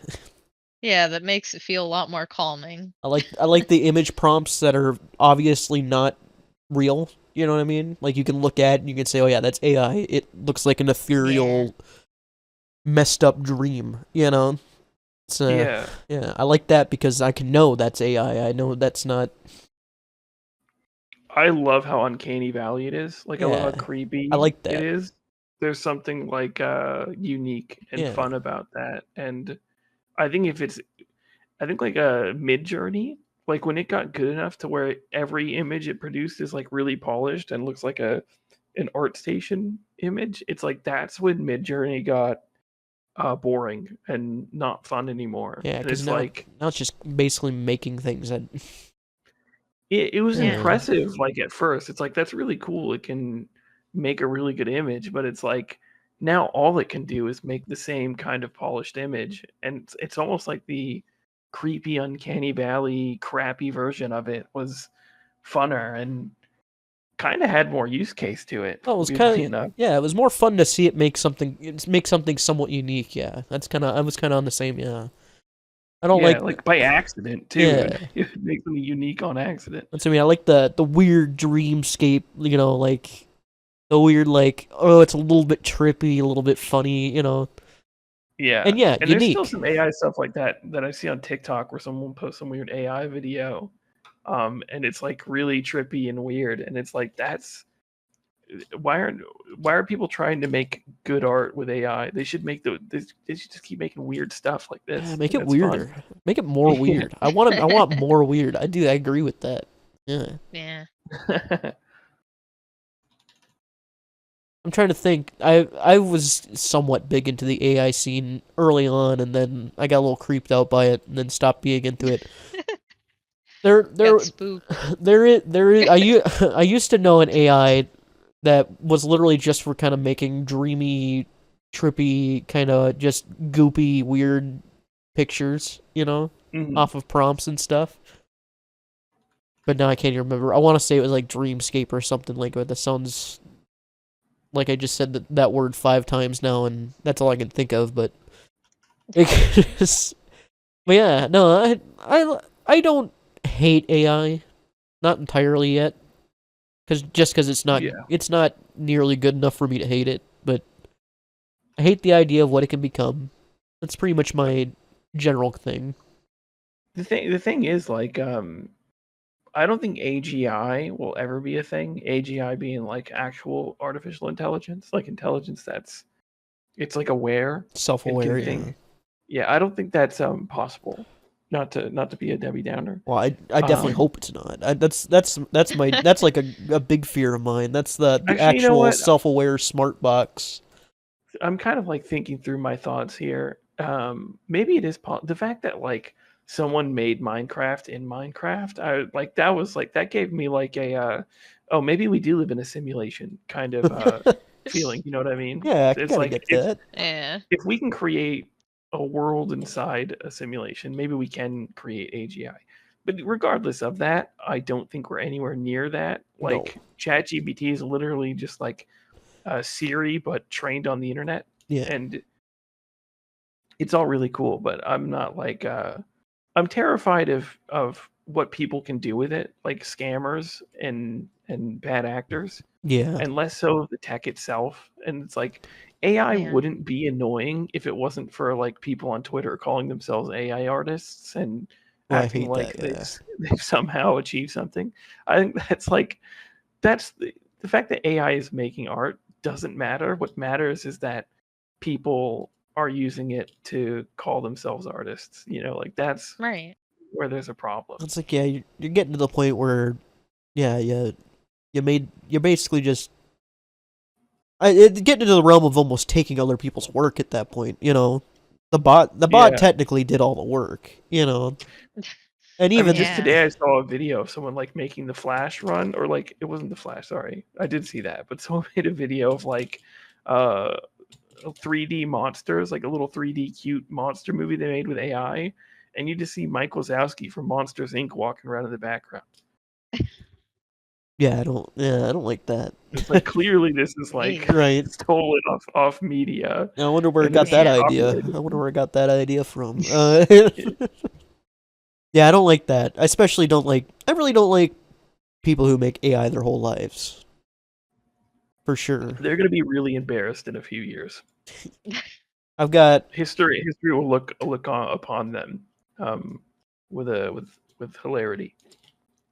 Speaker 2: Yeah, that makes it feel a lot more calming.
Speaker 1: I like the image prompts that are obviously not real. You know what I mean? Like you can look at it and you can say, "Oh yeah, that's AI." It looks like an
Speaker 2: Yeah.
Speaker 1: ethereal, messed up dream. It's
Speaker 3: Yeah.
Speaker 1: yeah, I like that because I can know that's AI. I know that's not.
Speaker 3: I love how uncanny valley it is. Like I love how
Speaker 1: Yeah, I
Speaker 3: creepy
Speaker 1: like
Speaker 3: it
Speaker 1: that.
Speaker 3: is. There's something like unique and
Speaker 1: Yeah,
Speaker 3: fun about that. And I think if it's I think like a mid journey, like when it got good enough to where every image it produced is like really polished and looks like an art station image, it's like that's when mid journey got boring and not fun anymore.
Speaker 1: yeah,
Speaker 3: And
Speaker 1: because
Speaker 3: it's like
Speaker 1: now it's just basically making things that.
Speaker 3: it was
Speaker 2: Yeah.
Speaker 1: Yeah,
Speaker 3: impressive, like, at first. It's like, "That's really cool. It can make a really good image," but it's like, now all it can do is make the same kind of polished image, and it's almost like the creepy, uncanny valley, crappy version of it was funner and kinda had more use case to it,
Speaker 1: well, it was
Speaker 3: weirdly
Speaker 1: kind of
Speaker 3: enough.
Speaker 1: yeah, it was more fun to see it make something somewhat unique. Yeah, I was kind of on the same. Yeah, I don't
Speaker 3: Yeah,
Speaker 1: like.
Speaker 3: like, by accident, too.
Speaker 1: Yeah,
Speaker 3: It makes something unique on accident.
Speaker 1: that's what I mean. I like the weird dreamscape. Like the weird like it's a little bit trippy, a little bit funny.
Speaker 3: Yeah,
Speaker 1: And yeah,
Speaker 3: and there's still
Speaker 1: unique.
Speaker 3: some AI stuff like that that I see on TikTok where someone posts some weird AI video, and it's like really trippy and weird, and it's like that's why aren't why are people trying to make good art with AI? They should they should just keep making weird stuff like
Speaker 1: Yeah,
Speaker 3: this. I
Speaker 1: make
Speaker 3: think
Speaker 1: it
Speaker 3: that's fun.
Speaker 1: weirder. Make it more
Speaker 3: Yeah.
Speaker 1: weird. I want more weird. I do. I agree with that. Yeah.
Speaker 2: Yeah.
Speaker 1: I'm trying to think. I was somewhat big into the AI scene early on, and then I got a little creeped out by it, and then stopped being into it.
Speaker 2: Got spooked.
Speaker 1: There is. I used to know an AI that was literally just for kind of making dreamy, trippy, kind of just goopy, weird pictures.
Speaker 3: Mhm.
Speaker 1: Off of prompts and stuff. But now I can't even remember. I want to say it was like Dreamscape or something like that. That sounds like I just said that word 5 times now, and that's all I can think of. But but yeah, no, I don't hate AI, not entirely yet, because
Speaker 3: Yeah.
Speaker 1: it's not nearly good enough for me to hate it. But I hate the idea of what it can become. That's pretty much my general thing.
Speaker 3: The thing is like I don't think AGI will ever be a thing. AGI being like actual artificial intelligence, like intelligence that's it's like aware, it
Speaker 1: Self-aware,
Speaker 3: can
Speaker 1: yeah.
Speaker 3: think. Yeah, I don't think that's possible. Not to be a Debbie Downer.
Speaker 1: Well, I definitely hope it's not. That's like a big fear of mine. That's the
Speaker 3: Actually, you know
Speaker 1: actual
Speaker 3: what?
Speaker 1: self-aware smart box.
Speaker 3: I'm kind of like thinking through my thoughts here. Maybe it is the fact that like someone made Minecraft in Minecraft. I like that was like that gave me like a oh, maybe we do live in a simulation kind of feeling. You know what I mean?
Speaker 1: Yeah, I
Speaker 3: It's
Speaker 1: gotta
Speaker 3: like
Speaker 1: get that.
Speaker 2: Yeah.
Speaker 3: if we can create a world inside a simulation, maybe we can create AGI. But regardless of that, I don't think we're anywhere near that.
Speaker 1: No.
Speaker 3: Like ChatGPT is literally just like Siri, but trained on the internet,
Speaker 1: Yeah.
Speaker 3: and it's all really cool. But I'm not like I'm terrified of what people can do with it, like scammers and bad actors,
Speaker 1: Yeah.
Speaker 3: and less so of the tech itself. And it's like AI
Speaker 2: Yeah.
Speaker 3: wouldn't be annoying if it wasn't for like people on Twitter calling themselves AI artists and
Speaker 1: Oh, I
Speaker 3: acting
Speaker 1: hate
Speaker 3: like
Speaker 1: that. Yeah.
Speaker 3: they've somehow achieved something. I think that's like that's the fact that AI is making art doesn't matter. What matters is that people are using it to call themselves artists. You know, like that's
Speaker 2: Right.
Speaker 3: where there's a problem.
Speaker 1: It's like, yeah, you're getting to the point where, yeah, you're basically just getting into the realm of almost taking other people's work at that point. You know, the bot
Speaker 3: Yeah.
Speaker 1: technically did all the work. You know, and
Speaker 3: I mean,
Speaker 1: even
Speaker 3: just
Speaker 2: Yeah.
Speaker 3: today I saw a video of someone like making the Flash run, or like it wasn't the Flash. Sorry, I did see that, but someone made a video of like uh 3D monsters, like a little 3D cute monster movie they made with AI, and you just see Mike Wazowski from Monsters Inc. walking around in the background.
Speaker 1: yeah, I don't like that.
Speaker 3: It's like clearly this is like
Speaker 2: Ew.
Speaker 1: Right.
Speaker 3: stolen off media,
Speaker 1: I wonder where it
Speaker 3: and
Speaker 1: got
Speaker 3: this is
Speaker 1: that
Speaker 2: Yeah.
Speaker 1: idea.
Speaker 3: copyrighted.
Speaker 1: I wonder where I got that idea from. Yeah, I don't like that. I especially don't like. I really don't like people who make AI their whole lives. For sure.
Speaker 3: They're gonna be really embarrassed in a few years.
Speaker 1: I've got
Speaker 3: History will look upon them with hilarity.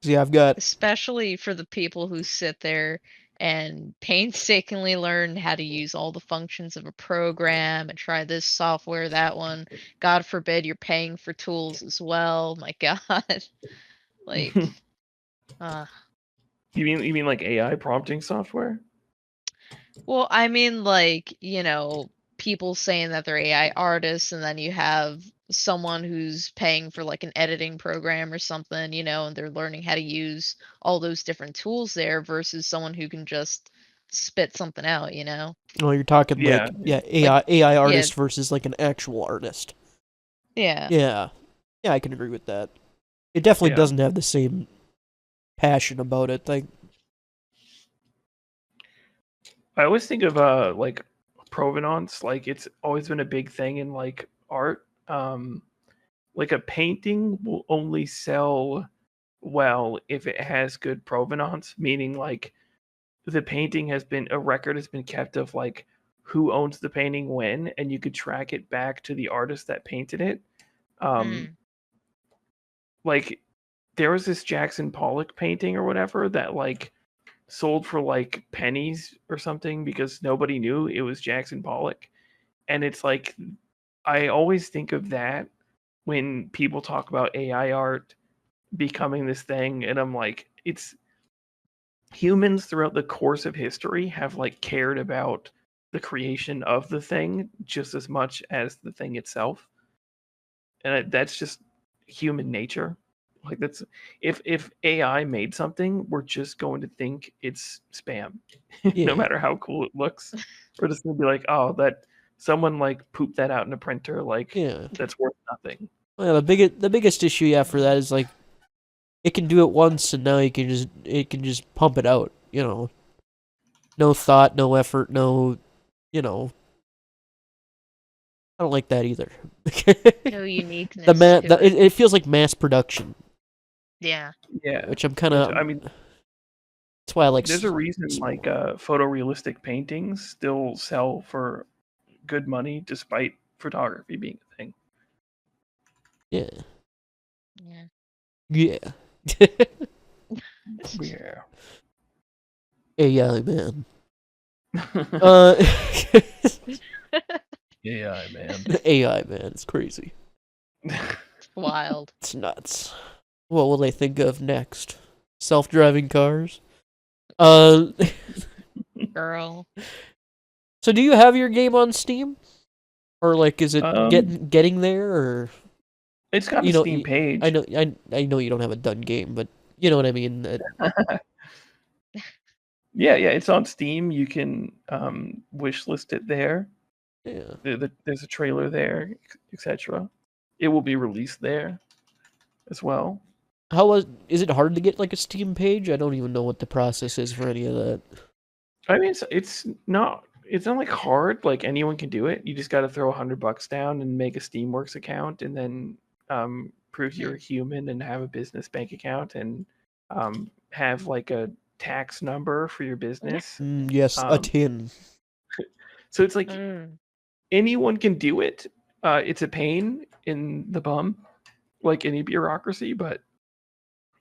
Speaker 1: yeah, I've got
Speaker 2: Especially for the people who sit there and painstakingly learn how to use all the functions of a program and try this software, that one. God forbid you're paying for tools as well. My God. Like, uh,
Speaker 3: You mean like AI prompting software?
Speaker 2: well, I mean, like, people saying that they're AI artists, and then you have someone who's paying for like an editing program or something, and they're learning how to use all those different tools there versus someone who can just spit something out.
Speaker 1: well, you're talking
Speaker 3: Yeah,
Speaker 1: like yeah,
Speaker 2: Like,
Speaker 1: AI
Speaker 2: yeah,
Speaker 1: artist versus like an actual artist.
Speaker 2: yeah,
Speaker 1: Yeah. Yeah, I can agree with that. It definitely
Speaker 3: yeah.
Speaker 1: doesn't have the same passion about it. Like
Speaker 3: I always think of like provenance. Like it's always been a big thing in like art. Like a painting will only sell well if it has good provenance, meaning like the painting has been a record has been kept of like who owns the painting when, and you could track it back to the artist that painted it. Um,
Speaker 2: mm,
Speaker 3: like there was this Jackson Pollock painting or whatever that like sold for like pennies or something because nobody knew it was Jackson Pollock. And it's like I always think of that when people talk about AI art becoming this thing, and I'm like, it's humans throughout the course of history have like cared about the creation of the thing just as much as the thing itself, and that's just human nature. Like that's if AI made something, we're just going to think it's spam, no
Speaker 1: yeah.
Speaker 3: matter how cool it looks. We're just gonna be like, oh, that someone like pooped that out in a printer, like
Speaker 1: Yeah.
Speaker 3: that's worth nothing.
Speaker 1: Well, the biggest issue you have for that is like it can do it once and now it can just pump it out, you know. No thought, no effort, no, you know. I don't like that either.
Speaker 2: no
Speaker 1: the
Speaker 2: uniqueness
Speaker 1: ma-
Speaker 2: to
Speaker 1: the,
Speaker 2: it.
Speaker 1: it feels like mass production,
Speaker 2: Yeah.
Speaker 3: Yeah,
Speaker 1: which I'm kind
Speaker 3: which
Speaker 1: of
Speaker 3: I mean,
Speaker 1: that's why I like
Speaker 3: there's a reason like
Speaker 1: small.
Speaker 3: photorealistic paintings still sell for good money despite photography being a thing.
Speaker 1: Yeah.
Speaker 2: Yeah.
Speaker 1: Yeah.
Speaker 3: Yeah.
Speaker 1: AI man. Uh
Speaker 3: AI, man.
Speaker 1: AI, man, it's crazy.
Speaker 2: It's wild.
Speaker 1: It's nuts. What will they think of next? Self-driving cars? Uh,
Speaker 2: Girl.
Speaker 1: so do you have your game on Steam? Or like, is it
Speaker 3: Um,
Speaker 1: getting there? Or
Speaker 3: It's got a
Speaker 1: you know,
Speaker 3: Steam page.
Speaker 1: I know you don't have a done game, but you know what I mean.
Speaker 3: Yeah, it's on Steam. You can wishlist it there.
Speaker 1: Yeah.
Speaker 3: There's a trailer there, etc. It will be released there as well.
Speaker 1: Is it hard to get like a Steam page? I don't even know what the process is for any of that.
Speaker 3: I mean, it's not like hard. Like anyone can do it. You just got to throw $100 down and make a Steamworks account, and then prove you're a human and have a business bank account and have like a tax number for your business.
Speaker 1: Yes, a
Speaker 3: Um,
Speaker 1: tin.
Speaker 3: so it's like
Speaker 2: Mm.
Speaker 3: anyone can do it. It's a pain in the bum, like any bureaucracy, but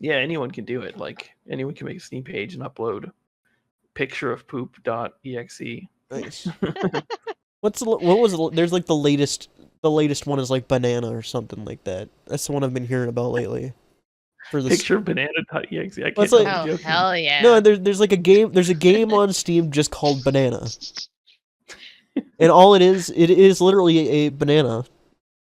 Speaker 3: yeah, anyone can do it. Like anyone can make a Steam page and upload picture of poop.exe.
Speaker 1: Nice. There's like the latest one is like banana or something like that. That's the one I've been hearing about lately. For the
Speaker 3: Picture of banana.exe. I
Speaker 1: Well,
Speaker 3: can't
Speaker 1: it's
Speaker 3: tell
Speaker 1: like-
Speaker 3: I'm
Speaker 2: Oh,
Speaker 3: joking.
Speaker 2: hell yeah.
Speaker 1: No, there's like a game. There's a game on Steam just called Banana, and all it is literally a banana,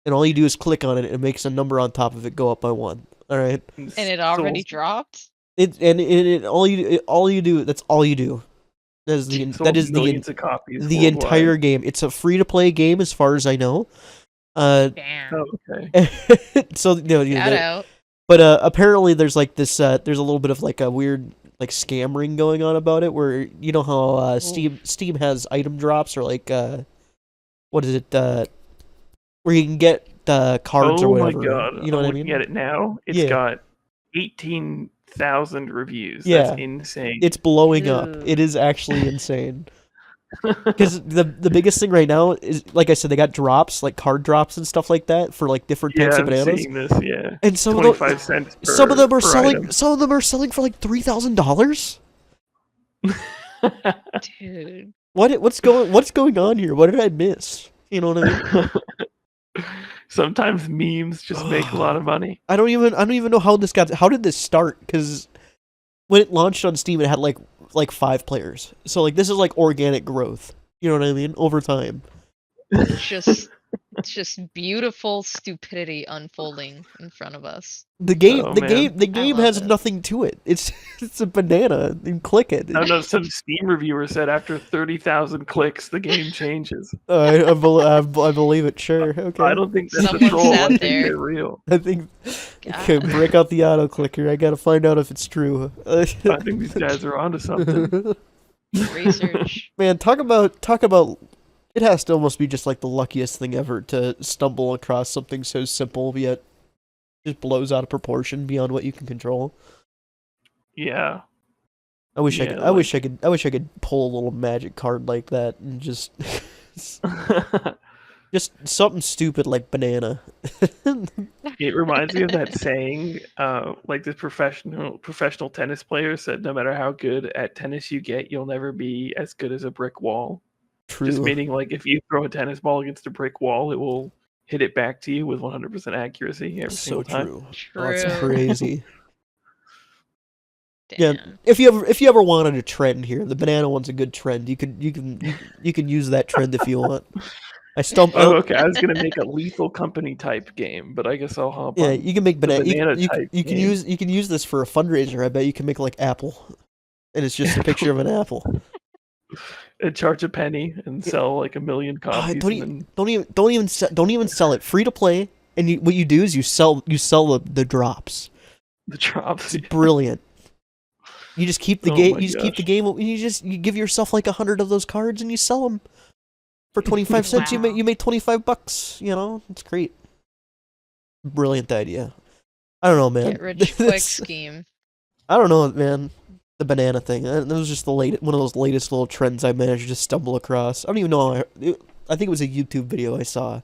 Speaker 1: and all you do is click on it, and it makes a number on top of it go up by one. All right.
Speaker 2: And it already dropped?
Speaker 1: All you do. That's all you do. That is
Speaker 3: millions of copies
Speaker 1: the
Speaker 3: worldwide.
Speaker 1: entire game. It's a free to play game as far as I know.
Speaker 2: Damn.
Speaker 3: Oh, okay.
Speaker 1: So
Speaker 2: Shout out.
Speaker 1: but apparently there's like this there's a little bit of like a weird like scam ring going on about it, where you know how Steam has item drops, or like what is it where you can get cards or whatever.
Speaker 3: Oh my god.
Speaker 1: You know
Speaker 3: I'm
Speaker 1: what I
Speaker 3: looking
Speaker 1: mean?
Speaker 3: at it now. It's got 18,000 reviews.
Speaker 1: Yeah.
Speaker 3: That's insane.
Speaker 1: It's blowing up.
Speaker 2: Ooh.
Speaker 1: It is actually insane. Because the biggest thing right now is, like I said, they got drops, like card drops and stuff like that for like different types of
Speaker 3: I'm
Speaker 1: bananas.
Speaker 3: seeing this, yeah.
Speaker 1: And some
Speaker 3: 25 cents per,
Speaker 1: some of them are
Speaker 3: per
Speaker 1: selling
Speaker 3: item.
Speaker 1: some of them are selling for like $3,000.
Speaker 2: Dude.
Speaker 1: What's going on here? What did I miss? You know what I mean?
Speaker 3: Sometimes memes just make a lot of money.
Speaker 1: I don't even know how did this start? Because when it launched on Steam, it had like 5 players. So like this is like organic growth. You know what I mean? Over time.
Speaker 2: It's just beautiful stupidity unfolding in front of us.
Speaker 1: The game
Speaker 3: Oh,
Speaker 1: the
Speaker 3: man.
Speaker 1: game
Speaker 2: love
Speaker 1: has
Speaker 2: it.
Speaker 1: nothing to it. It's a banana and click it.
Speaker 3: I know some Steam reviewer said after 30,000 clicks, the game changes.
Speaker 1: I believe it. Sure. Okay.
Speaker 3: I don't think that's a
Speaker 2: Someone
Speaker 3: troll. I
Speaker 2: sat
Speaker 3: think
Speaker 2: there.
Speaker 3: they're real.
Speaker 1: I think.
Speaker 2: God.
Speaker 1: Okay, break out the auto clicker. I gotta find out if it's true.
Speaker 3: I think these guys are onto something.
Speaker 2: Research.
Speaker 1: Man, talk about. It has to almost be just like the luckiest thing ever to stumble across something so simple yet just blows out of proportion beyond what you can control.
Speaker 3: Yeah.
Speaker 1: I wish
Speaker 3: Yeah,
Speaker 1: I wish I could pull a little magic card like that and just something stupid like banana.
Speaker 3: It reminds me of that saying, like this professional tennis player said, no matter how good at tennis you get, you'll never be as good as a brick wall.
Speaker 1: True.
Speaker 3: Just meaning, like, if you throw a tennis ball against a brick wall, it will hit it back to you with 100% accuracy every
Speaker 1: So
Speaker 3: single time.
Speaker 1: true.
Speaker 2: True.
Speaker 1: Oh, that's crazy.
Speaker 2: Damn.
Speaker 1: Yeah, if you ever wanted a trend here, the banana one's a good trend. You can use that trend if you want.
Speaker 3: Oh, okay. I was gonna make a Lethal Company type game, but I guess I'll hop
Speaker 1: Yeah,
Speaker 3: on.
Speaker 1: you can make banana.
Speaker 3: banana
Speaker 1: You
Speaker 3: type
Speaker 1: can
Speaker 3: game.
Speaker 1: use this for a fundraiser. I bet you can make like apple, and it's just a picture of an apple.
Speaker 3: And charge a penny and sell like 1 million copies.
Speaker 1: Don't even sell it. Free to play, and what you do is you sell the drops.
Speaker 3: The drops.
Speaker 1: It's brilliant. You just keep the
Speaker 3: Oh
Speaker 1: game.
Speaker 3: my
Speaker 1: You just keep the
Speaker 3: gosh.
Speaker 1: game. You give yourself like 100 of those cards, and you sell them for 25 cents.
Speaker 2: Wow.
Speaker 1: You made $25. You know, it's great. Brilliant idea. I don't know, man.
Speaker 2: Get rich quick scheme.
Speaker 1: I don't know, man. The banana thing. That was just one of those latest little trends I managed to stumble across. I don't even know. I think it was a YouTube video I saw.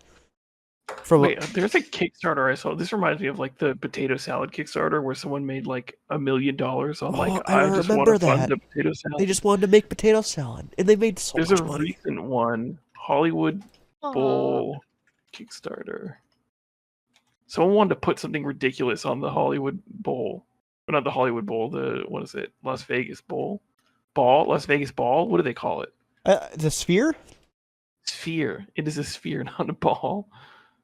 Speaker 3: Wait, there's a Kickstarter I saw. This reminds me of like the potato salad Kickstarter where someone made like $1 million on like
Speaker 1: I
Speaker 3: I just want
Speaker 1: remember
Speaker 3: to fund
Speaker 1: that.
Speaker 3: the potato salad.
Speaker 1: They just wanted to make potato salad, and they made so
Speaker 3: There's
Speaker 1: much
Speaker 3: a
Speaker 1: money.
Speaker 3: recent one, Hollywood Bowl Kickstarter. Someone wanted to put something ridiculous on the Hollywood Bowl. Or not the Hollywood Bowl, what is it? Las Vegas Bowl? Las Vegas Ball? What do they call it?
Speaker 1: The sphere?
Speaker 3: Sphere. It is a sphere, not a ball.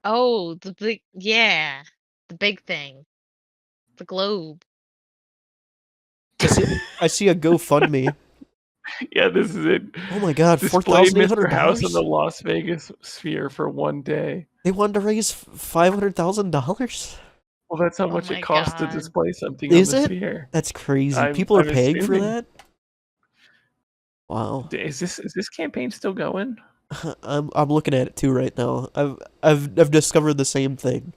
Speaker 2: Oh, the big thing. The globe.
Speaker 1: I see a GoFundMe.
Speaker 3: Yeah, this is it.
Speaker 1: Oh my god,
Speaker 3: Display Mr. House in the
Speaker 1: $4,800?
Speaker 3: Las Vegas sphere for one day.
Speaker 1: They wanted to raise $500,000?
Speaker 3: Well, that's how
Speaker 2: Oh
Speaker 3: much
Speaker 2: my
Speaker 3: it costs to
Speaker 2: God.
Speaker 3: display something
Speaker 1: Is
Speaker 3: on the
Speaker 1: it?
Speaker 3: sphere.
Speaker 1: That's crazy.
Speaker 3: I'm
Speaker 1: People are paying for
Speaker 3: assuming.
Speaker 1: that? Wow.
Speaker 3: Is this campaign still going?
Speaker 1: I'm looking at it too right now. I've discovered the same thing.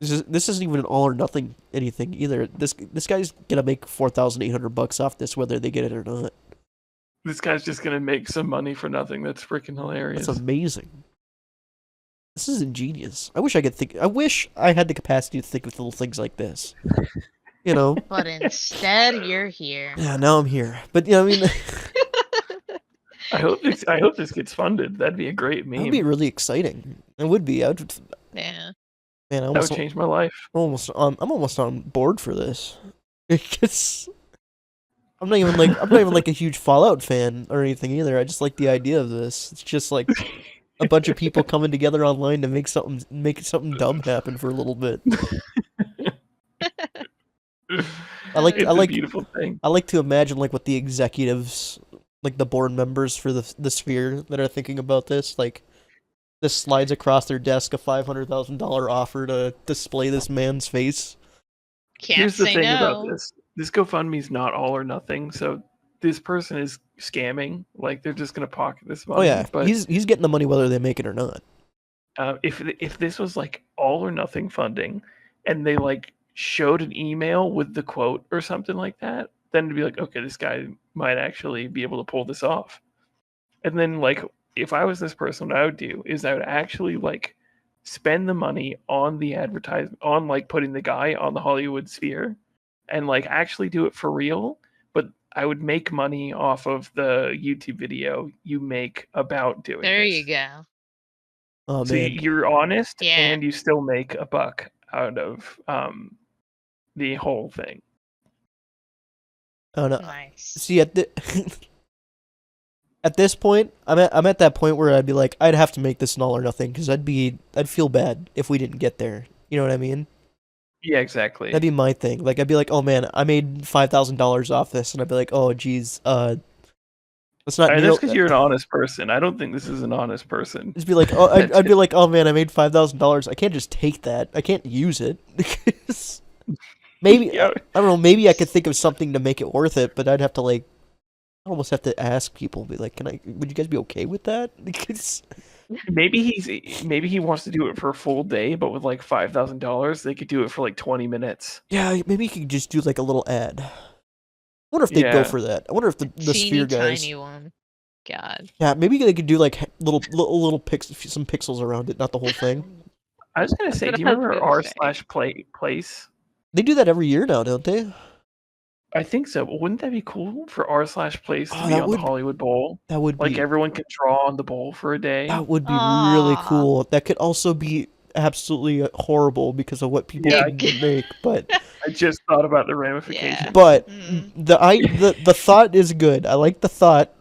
Speaker 1: This isn't even an all or nothing anything either. This guy's gonna make $4,800 off this whether they get it or not.
Speaker 3: This guy's just gonna make some money for nothing. That's freaking hilarious.
Speaker 1: That's amazing. This is ingenious. I wish I could think. I wish I had the capacity to think of little things like this. You know.
Speaker 2: But instead, you're here.
Speaker 1: Yeah, now I'm here. But I mean,
Speaker 3: I hope this gets funded. That'd be a great meme.
Speaker 1: that'd be really exciting. It would be.
Speaker 2: Yeah.
Speaker 1: Man,
Speaker 3: That would change my life.
Speaker 1: I'm almost on board for this. It's, I'm not even like a huge Fallout fan or anything either. I just like the idea of this. It's just like a bunch of people coming together online to make something dumb happen for a little bit. I like
Speaker 3: a beautiful thing.
Speaker 1: I like to imagine like what the executives, like the board members for the Sphere that are thinking about this, like this slides across their desk a $500,000 offer to display this man's face.
Speaker 2: Here's
Speaker 3: the thing about this. This GoFundMe's not all or nothing, so this person is scamming. Like they're just gonna pocket this money.
Speaker 1: Oh yeah,
Speaker 3: but
Speaker 1: he's getting the money whether they make it or not.
Speaker 3: If this was like all or nothing funding, and they like showed an email with the quote or something like that, then it'd be like, okay, this guy might actually be able to pull this off. And then like if I was this person, what I would do is I would actually like spend the money on the advertisement, on like putting the guy on the Hollywood sphere, and like actually do it for real. But I would make money off of the YouTube video you make about doing
Speaker 2: There
Speaker 3: this.
Speaker 2: you go.
Speaker 1: Oh
Speaker 3: So
Speaker 1: man,
Speaker 3: you're honest,
Speaker 2: Yeah.
Speaker 3: and you still make a buck out of the whole thing.
Speaker 1: oh no.
Speaker 2: Nice.
Speaker 1: See at this point, I'm at that point where I'd be like, I'd have to make this an all or nothing because I'd feel bad if we didn't get there. You know what I mean?
Speaker 3: Yeah, exactly.
Speaker 1: That'd be my thing. Like I'd be like, oh man, I made $5,000 off this, and I'd be like, oh geez, that's not.
Speaker 3: That's because you're an honest person. I don't think this is an honest person.
Speaker 1: Just be like, oh, I'd be like, oh man, I made $5,000. I can't just take that. I can't use it. Maybe
Speaker 3: Yeah.
Speaker 1: I don't know. Maybe I could think of something to make it worth it, but I'd have to like, I almost have to ask people. Be like, would you guys be okay with that? Because
Speaker 3: Maybe he wants to do it for a full day, but with like $5,000, they could do it for like 20 minutes.
Speaker 1: yeah, maybe you could just do like a little ad. I wonder if they'd go
Speaker 3: Yeah.
Speaker 1: for that. I wonder if the
Speaker 2: Teeny
Speaker 1: Sphere guys.
Speaker 2: tiny one. God.
Speaker 1: Yeah, maybe they could do like little some pixels around it, not the whole thing.
Speaker 3: I was gonna say,
Speaker 2: That's
Speaker 3: do you
Speaker 2: what I was
Speaker 3: remember
Speaker 2: gonna
Speaker 3: r
Speaker 2: say.
Speaker 3: slash place?
Speaker 1: They do that every year now, don't they?
Speaker 3: I think so. But wouldn't that be cool for r slash place to
Speaker 1: Oh,
Speaker 3: be
Speaker 1: that
Speaker 3: on
Speaker 1: would-
Speaker 3: the Hollywood Bowl?
Speaker 1: That would
Speaker 3: Like
Speaker 1: be
Speaker 3: everyone can draw on the bowl for a day.
Speaker 1: that would be really
Speaker 2: Aw.
Speaker 1: cool. That could also be absolutely horrible because of what people
Speaker 3: Yeah,
Speaker 1: can make, but
Speaker 3: I just thought about the ramifications.
Speaker 2: Yeah.
Speaker 1: but
Speaker 2: Mm.
Speaker 1: the thought is good. I like the thought.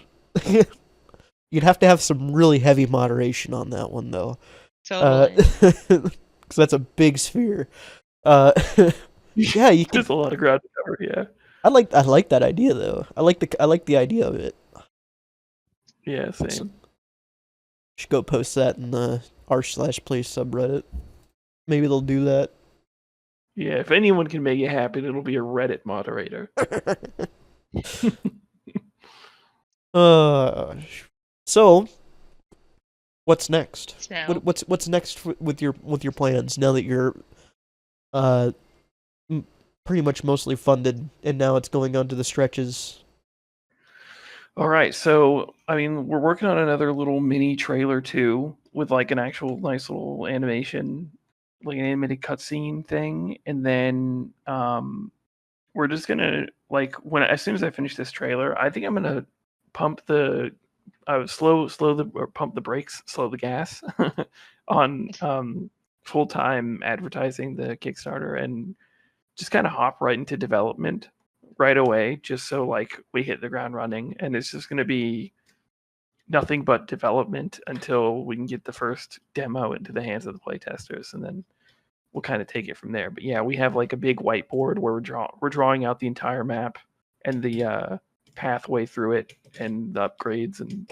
Speaker 1: You'd have to have some really heavy moderation on that one though.
Speaker 2: Totally.
Speaker 1: Because that's a big sphere. Yeah, you can.
Speaker 3: There's a lot of ground to cover. Yeah.
Speaker 1: I like that idea though. I like the idea of it.
Speaker 3: Yeah. Same.
Speaker 1: Should go post that in the r/place subreddit. Maybe they'll do that.
Speaker 3: Yeah. If anyone can make it happen, it'll be a Reddit moderator.
Speaker 1: So what's next?
Speaker 2: So,
Speaker 1: What's next with your plans now that you're pretty much mostly funded and now it's going on to the stretches?
Speaker 3: All right, so I mean, we're working on another little mini trailer too, with like an actual nice little animation, like an animated cutscene thing, and then we're just gonna like as soon as I finish this trailer, I think I'm gonna pump the pump the brakes, slow the gas on full time advertising the Kickstarter, and just kind of hop right into development right away, just so like we hit the ground running, and it's just going to be nothing but development until we can get the first demo into the hands of the playtesters, and then we'll kind of take it from there. But yeah, we have like a big whiteboard where we're drawing out the entire map and the pathway through it and the upgrades, and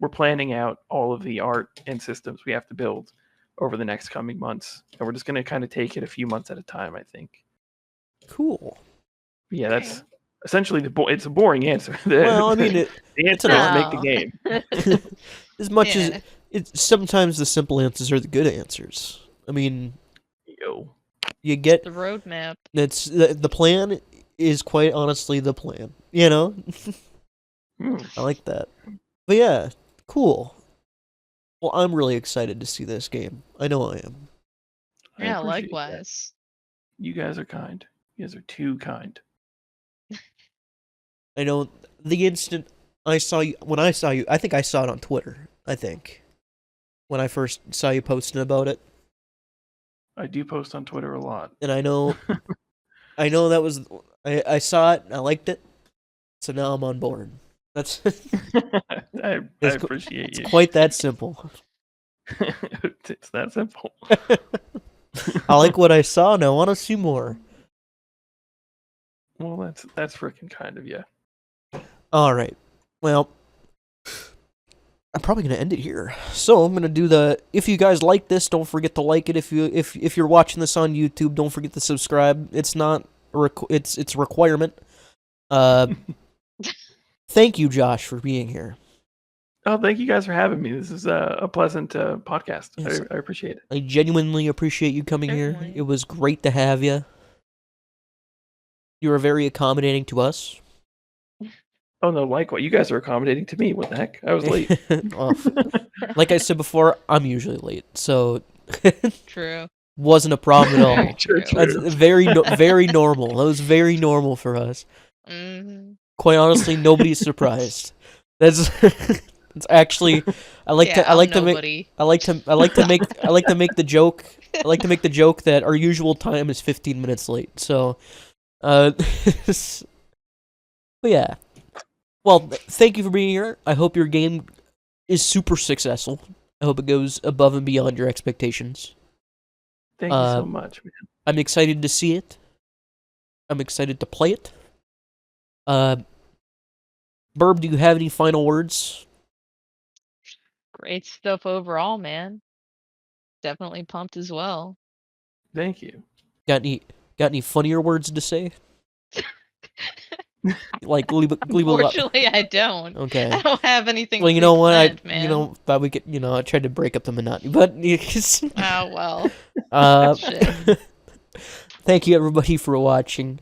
Speaker 3: we're planning out all of the art and systems we have to build over the next coming months. And we're just going to kind of take it a few months at a time, I think.
Speaker 1: Cool.
Speaker 3: Yeah, that's essentially it's a boring answer.
Speaker 1: Well, I mean,
Speaker 3: the answer is make the game.
Speaker 1: As much as sometimes the simple answers are the good answers. I mean, you get
Speaker 2: the roadmap.
Speaker 1: It's the plan is quite honestly the plan. You know, I like that. But yeah, cool. Well, I'm really excited to see this game. I know I am.
Speaker 2: Yeah, likewise.
Speaker 3: That. You guys are kind. You guys are too kind.
Speaker 1: I know the instant I saw you, I think I saw it on Twitter, I think. When I first saw you posting about it.
Speaker 3: I do post on Twitter a lot.
Speaker 1: And I know that was, I saw it, and I liked it, so now I'm on board. That's
Speaker 3: I appreciate you.
Speaker 1: It's quite that simple.
Speaker 3: It's that simple.
Speaker 1: I like what I saw, and I want to see more.
Speaker 3: Well, that's freaking kind of you.
Speaker 1: All right. Well, I'm probably gonna end it here. So I'm gonna do the. If you guys like this, don't forget to like it. If you're watching this on YouTube, don't forget to subscribe. It's not it's a requirement. Thank you, Josh, for being here.
Speaker 3: Oh, thank you guys for having me. This is a pleasant podcast. Yes. I appreciate it.
Speaker 1: I genuinely appreciate you coming here. It was great to have you. You were very accommodating to us.
Speaker 3: Oh no, like what you guys are accommodating to me. What the heck? I was late.
Speaker 1: Well, like I said before, I'm usually late, so
Speaker 2: True.
Speaker 1: Wasn't a problem at all.
Speaker 3: True.
Speaker 1: That's very normal. That was very normal for us.
Speaker 2: Mm-hmm.
Speaker 1: Quite honestly, nobody's surprised. That's it's actually I like to make the joke. I like to make the joke that our usual time is 15 minutes late. So, but yeah. Well, thank you for being here. I hope your game is super successful. I hope it goes above and beyond your expectations.
Speaker 3: Thank you so much, man.
Speaker 1: I'm excited to see it. I'm excited to play it. Burb, do you have any final words?
Speaker 2: Great stuff overall, man. Definitely pumped as well.
Speaker 3: Thank you.
Speaker 1: Got any funnier words to say? Like
Speaker 2: Unfortunately, I don't.
Speaker 1: Okay.
Speaker 2: I don't have anything.
Speaker 1: Well, you know what?
Speaker 2: Man.
Speaker 1: Thought we could. I tried to break up the monotony, but
Speaker 2: oh well.
Speaker 1: Thank you everybody for watching.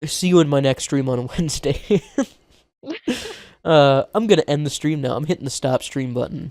Speaker 1: See you in my next stream on Wednesday. I'm gonna end the stream now. I'm hitting the stop stream button.